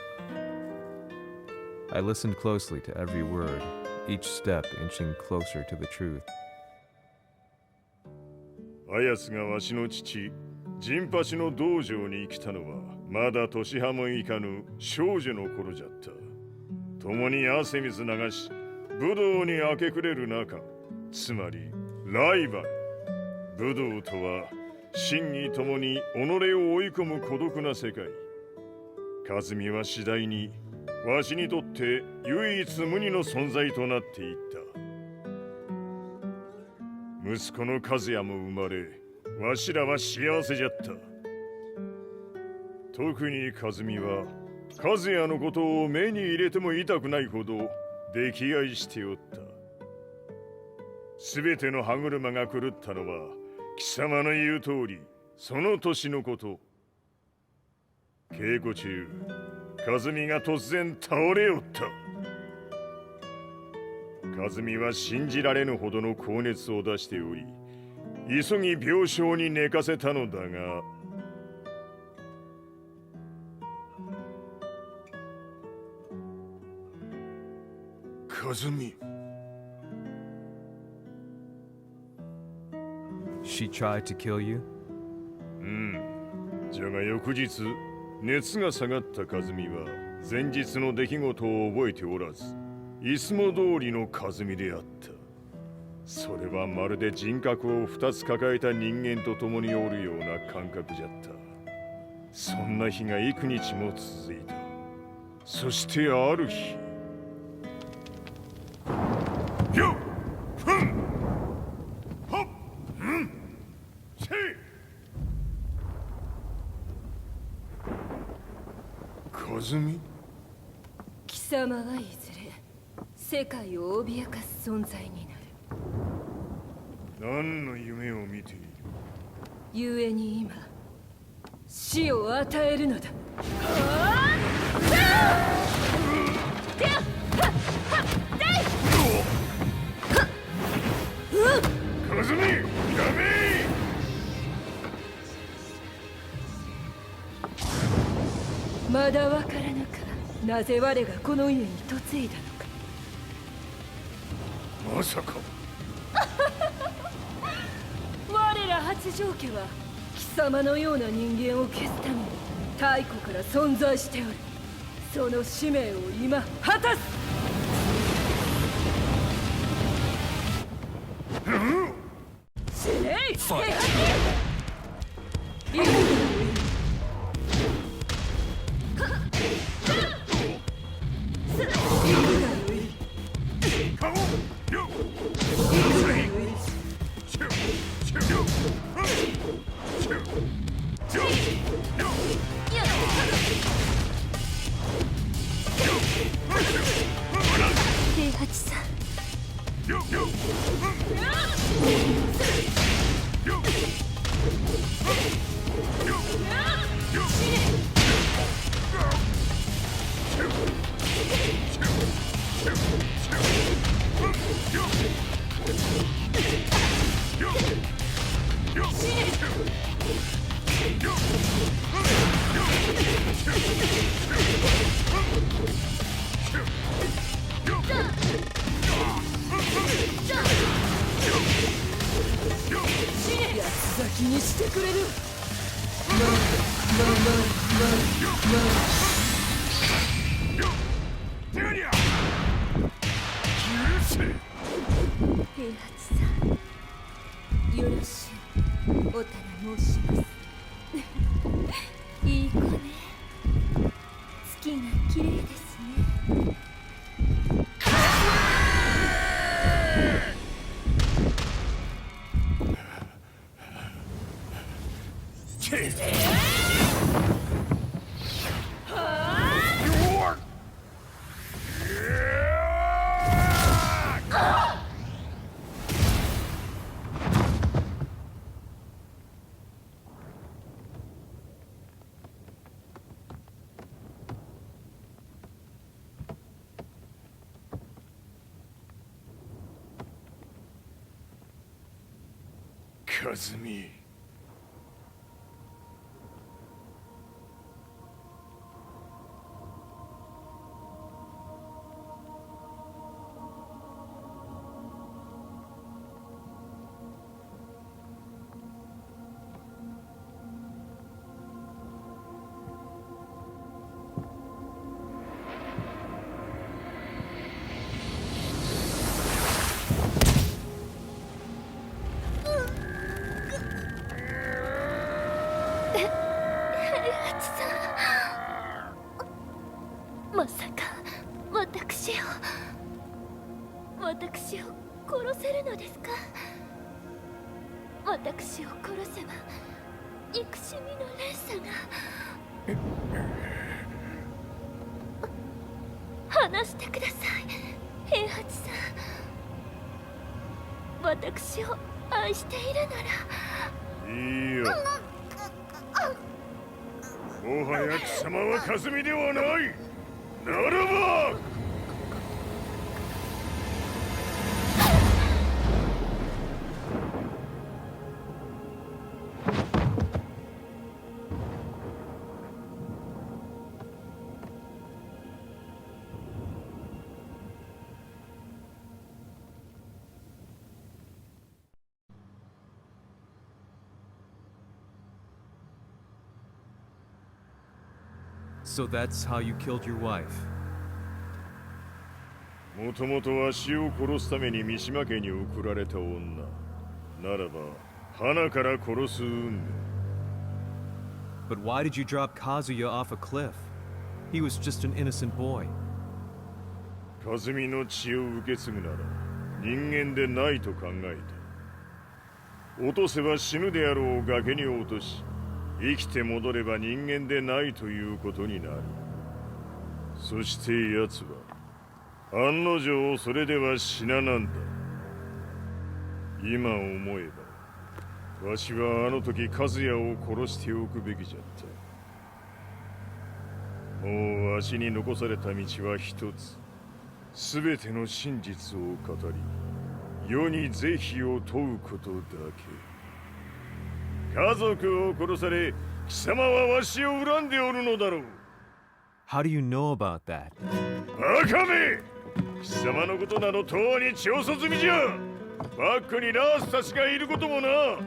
I listened closely to every word, each step inching closer to the truth. あやつがわしの父、ジンパチの道場に来たのは、まだ年端もいかぬ少女の頃じゃった。共に汗水流し、武道に明け暮れる中、つまりライバル。武道とは、真偽ともに己を追い込む孤独な世界。和美は次第に、わしにとって唯一無二の存在となっていった。息子の和也も生まれ、わしらは幸せじゃった。特に和美は、和也のことを目に入れても痛くないほど溺愛しておった。すべての歯車が狂ったのは、貴様の言う通り、その年のこと。稽古中、和美が突然倒れおった。和美は信じられぬほどの高熱を出しており、急ぎ病床に寝かせたのだが、和美。She tried to kill you? じゃが翌日、熱が下がった和美は前日の出来事を覚えておらず、いつも通りの和美であった。それはまるで人格を2つ抱えた人間と共におるような感覚じゃった。そんな日が幾日も続いた。そしてある日、よっふんはっんせい和美、貴様はいずれ世界を脅かす存在になる。何の夢を見ている？故に今死を与えるのだ。和美、やめ！まだわからぬか、なぜ我がこの家に嫁いだのか。まさか我ら八丈家は貴様のような人間を消すために太古から存在しておる。その使命を今果たす。死ねい！先にしてくれる。平八さん、よろしゅうおたら申します。いい子ね。月が綺麗ですね。和美、まさか私を殺せるのですか？私を殺せば憎しみの連鎖が。話してください、平八さん。私を愛しているなら。いいよ。もはや貴様は和美ではない。ならば So that's how you killed your wife? もともとわしを殺すために三島家に送られた女ならば花から殺す運命 But why did you drop Kazuya off a cliff? He was just an innocent boy. 和美の血を受け継ぐなら人間でないと考えた落とせば死ぬであろう崖に落とし生きて戻れば人間でないということになるそして奴は案の定それでは死ななんだ今思えばわしはあの時和也を殺しておくべきじゃったもうわしに残された道は一つ全ての真実を語り世に是非を問うことだけ家族を殺され貴様はわしを恨んでおるのだろう How do you know about that? バカめ貴様のことなどとうに調査済みじゃバックにラースたちがいることもな Let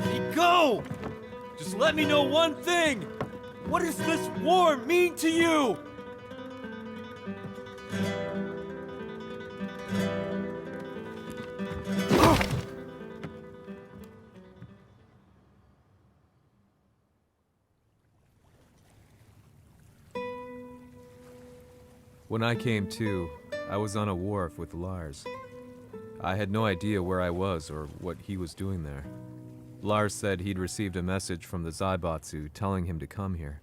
me go! Just let me know one thing! What does this war mean to you? When I came to, I was on a wharf with Lars. I had no idea where I was or what he was doing there. Lars said he'd received a message from the Zaibatsu telling him to come here.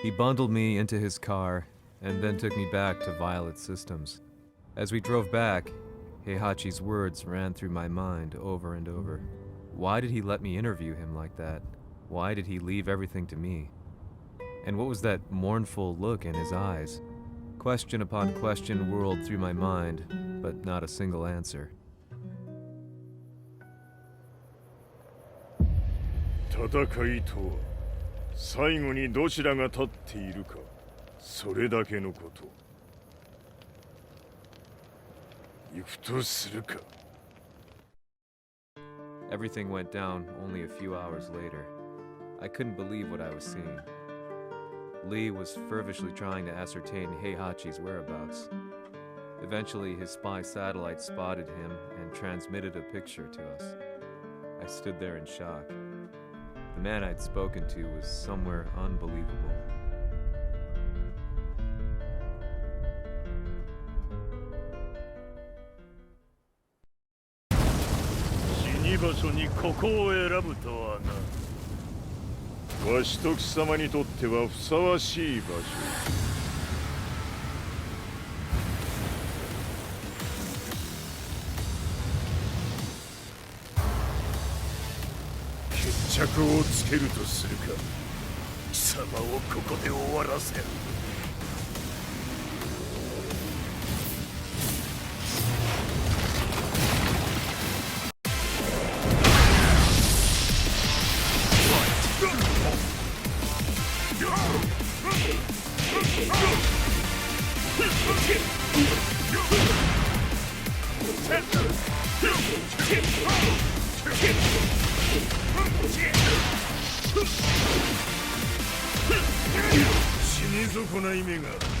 He bundled me into his car and then took me back to Violet Systems. As we drove back, Heihachi's words ran through my mind over and over. Why did he let me interview him like that? Why did he leave everything to me? And what was that mournful look in his eyes? Question upon question whirled through my mind, but not a single answer. 戦いとは最後にどちらが立っているかそれだけのこと行くとするか Everything went down only a few hours later. I couldn't believe what I was seeing. Lee was feverishly trying to ascertain Heihachi's whereabouts. Eventually, his spy satellite spotted him and transmitted a picture to us. I stood there in shock. The man I'd spoken to was somewhere unbelievable. 死に場所にここを選ぶとはな。わしと貴様にとってはふさわしい場所。決着をつけるとするか。貴様をここで終わらせる。死に損ない目が。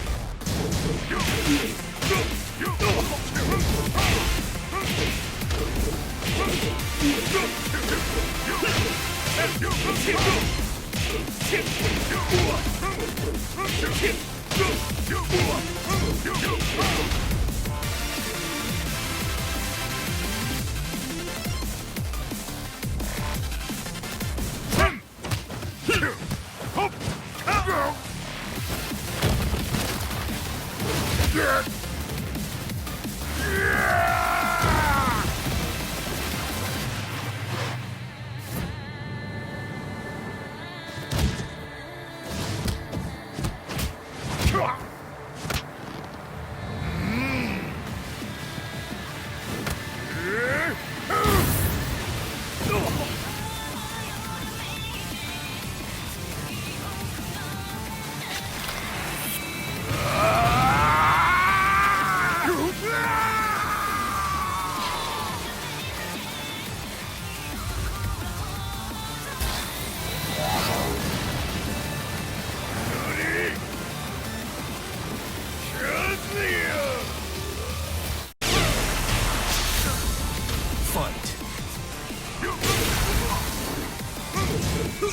全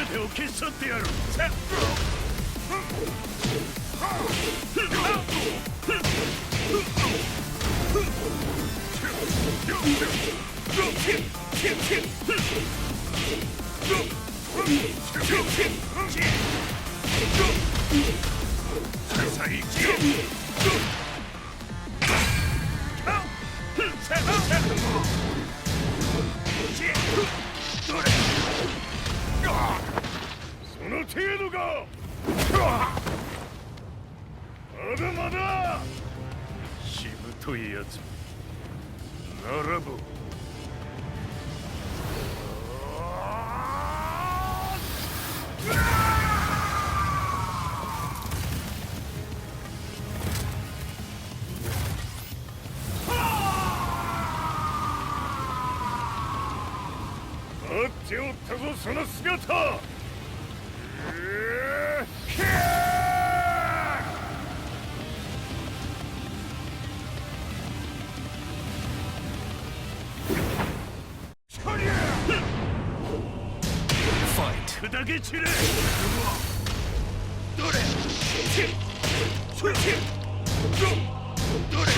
てを消し去ってやる。その程度か。まだまだ。しぶといやつ。並ぶ。待っておったぞその姿。砕け散れ。どれ。どれ。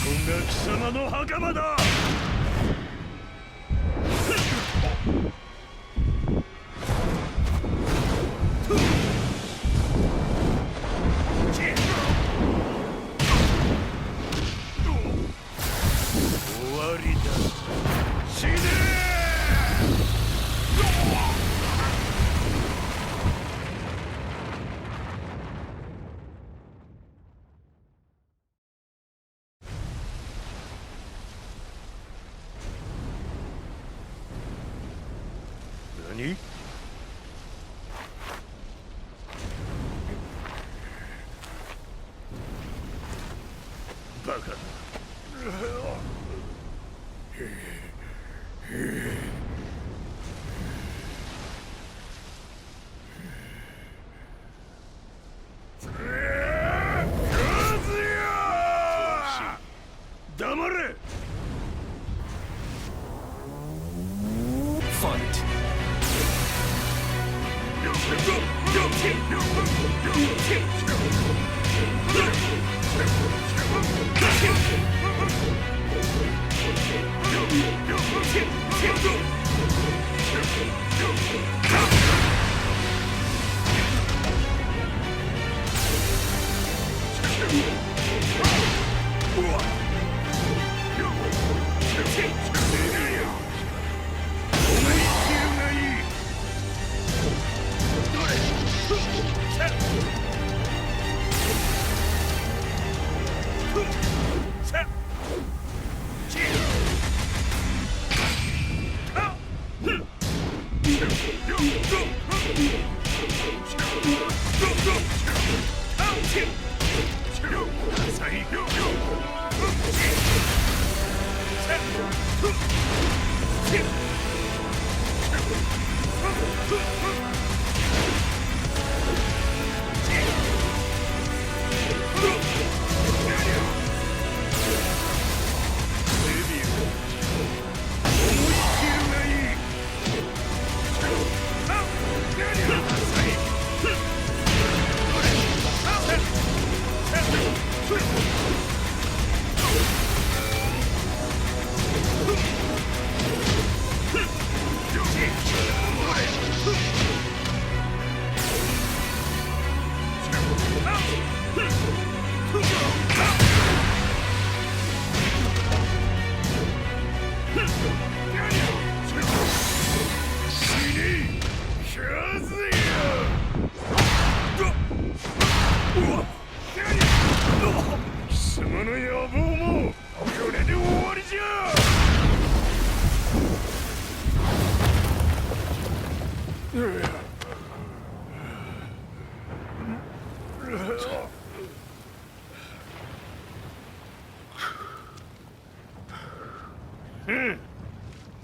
こんな貴様の袴だ。終わりだ。死ね何？バカだ。黙れ。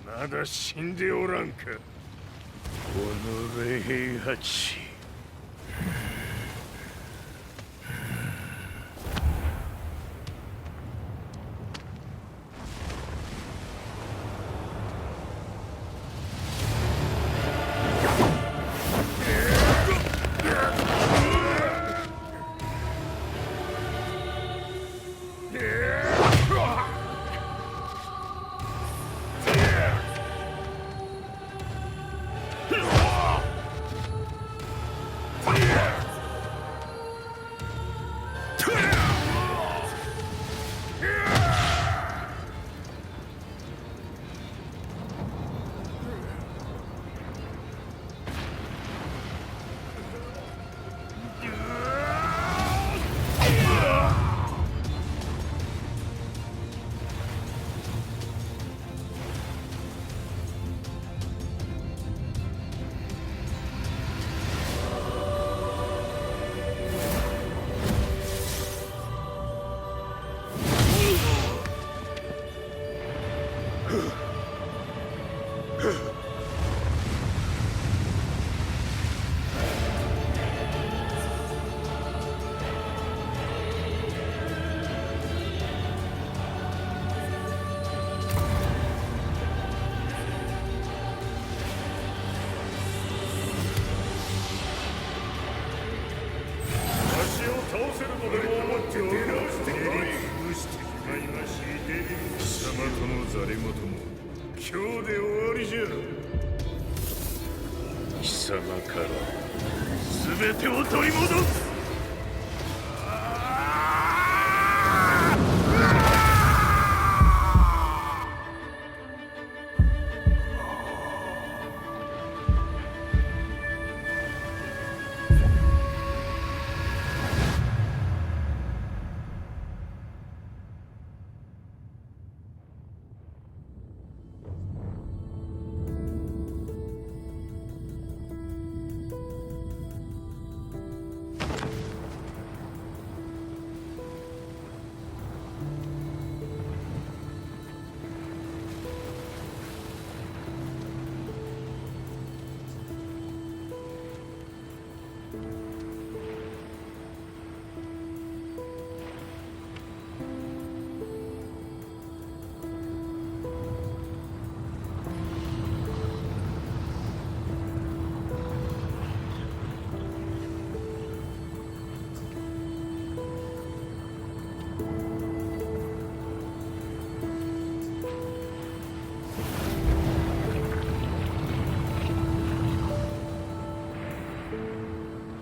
まだ死んでおらんか。おのれ平八。貴様から全てを取り戻す。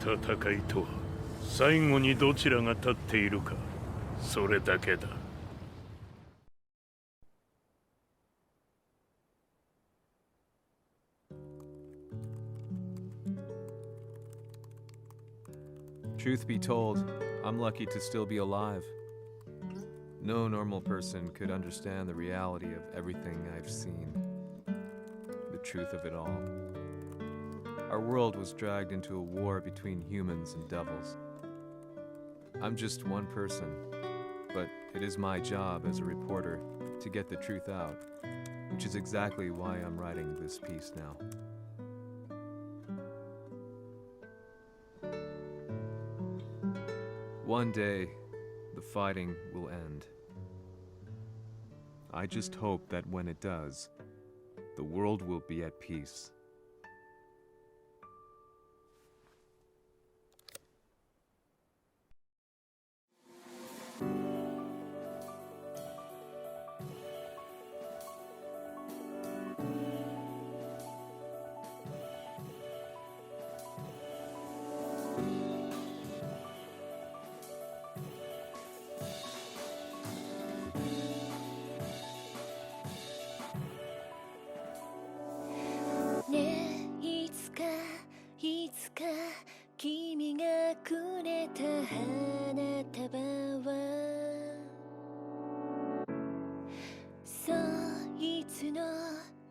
戦いとは最後にどちらが立っているか、それだけだ。Truth be told, I'm lucky to still be alive. No normal person could understand the reality of everything I've seen. The truth of it all. Our world was dragged into a war between humans and devils. I'm just one person, but it is my job as a reporter to get the truth out, which is exactly why I'm writing this piece now. One day, the fighting will end. I just hope that when it does, the world will be at peace.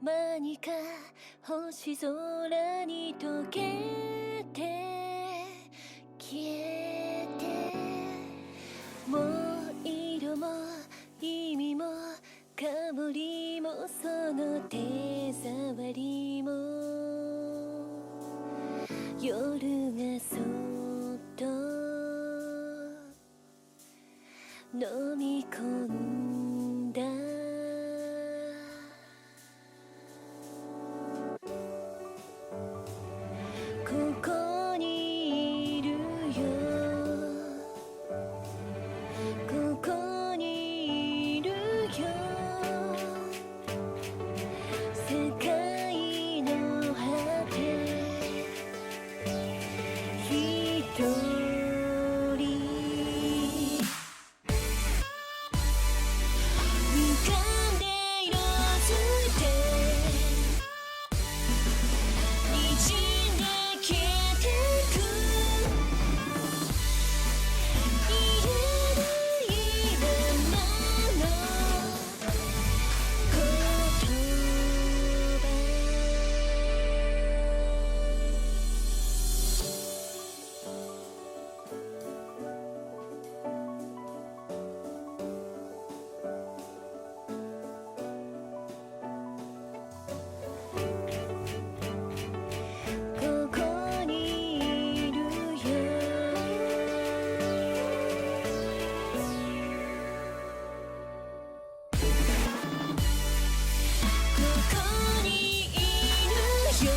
何か星空に溶けて消えて、もう色も意味も香りもその手触りも、夜がそっと飲み込んだ。ここにいるよ、ここにいるよ、世界の果て一人浮かんで色づいて滲んで消えてく、言えないままの言葉。ここにいるよ、ここにいるよ、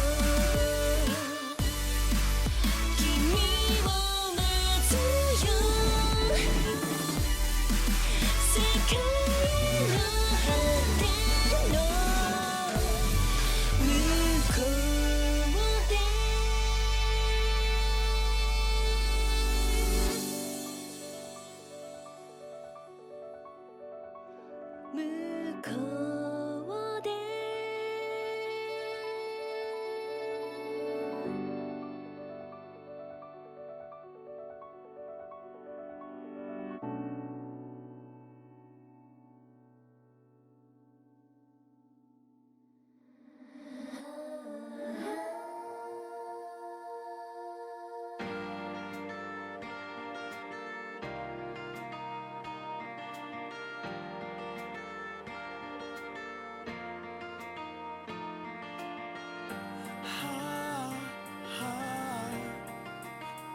君を待つよ、世界の果ての向こうで。向こうで。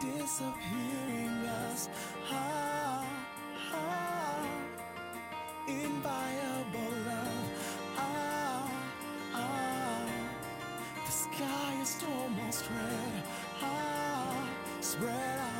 Disappearing us, inviolable love, the sky is almost red, spread out.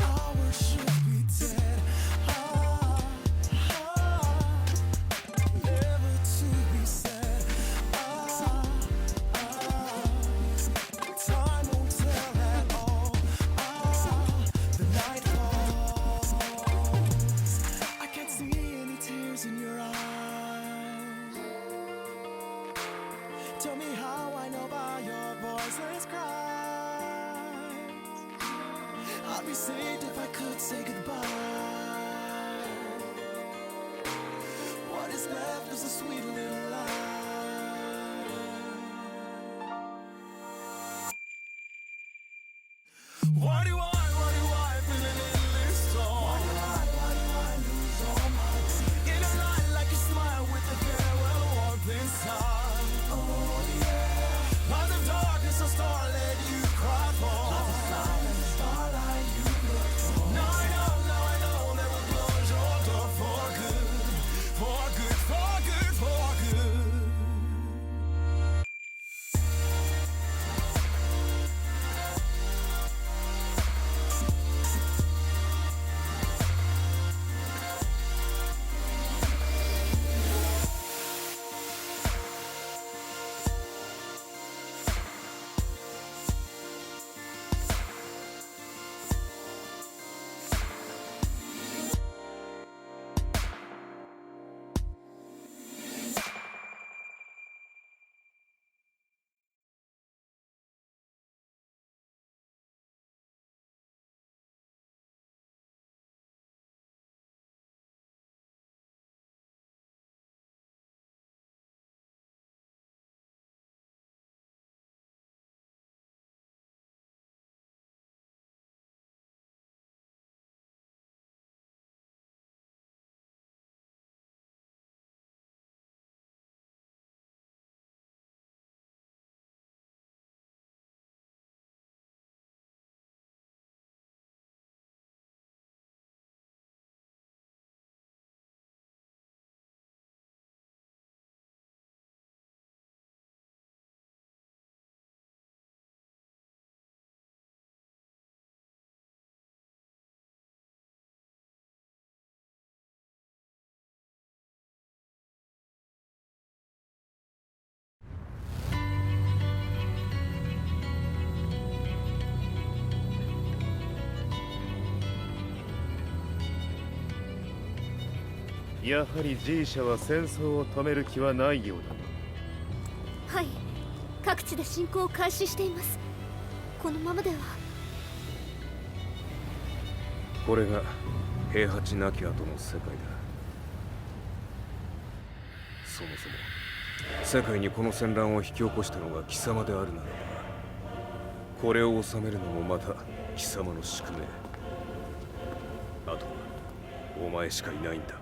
Ours should be dead, never to be said. Time won't tell at all. The night falls. I can't see any tears in your eyes. Tell me how I know by your voiceless cries. I'd be saved if I could say goodbye. What is left is a sweet little lie. Why do I feel an endless storm? Why do I lose all my tears? In a light like a smile with a farewell warmth inside. Oh yeah. Out of darkness a star let you cry for. Like a silent starlight you look for. Now I know that will close your door for good. For good, for good, for good. やはり G 社は戦争を止める気はないようだな。はい、各地で侵攻を開始しています。このままでは。これが平八なき後の世界だ。そもそも世界にこの戦乱を引き起こしたのが貴様であるならば、これを治めるのもまた貴様の宿命。あとはお前しかいないんだ。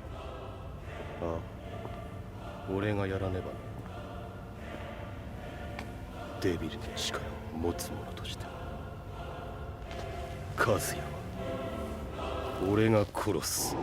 ああ、俺がやらねばな。デビルの力を持つ者として和也は俺が殺す。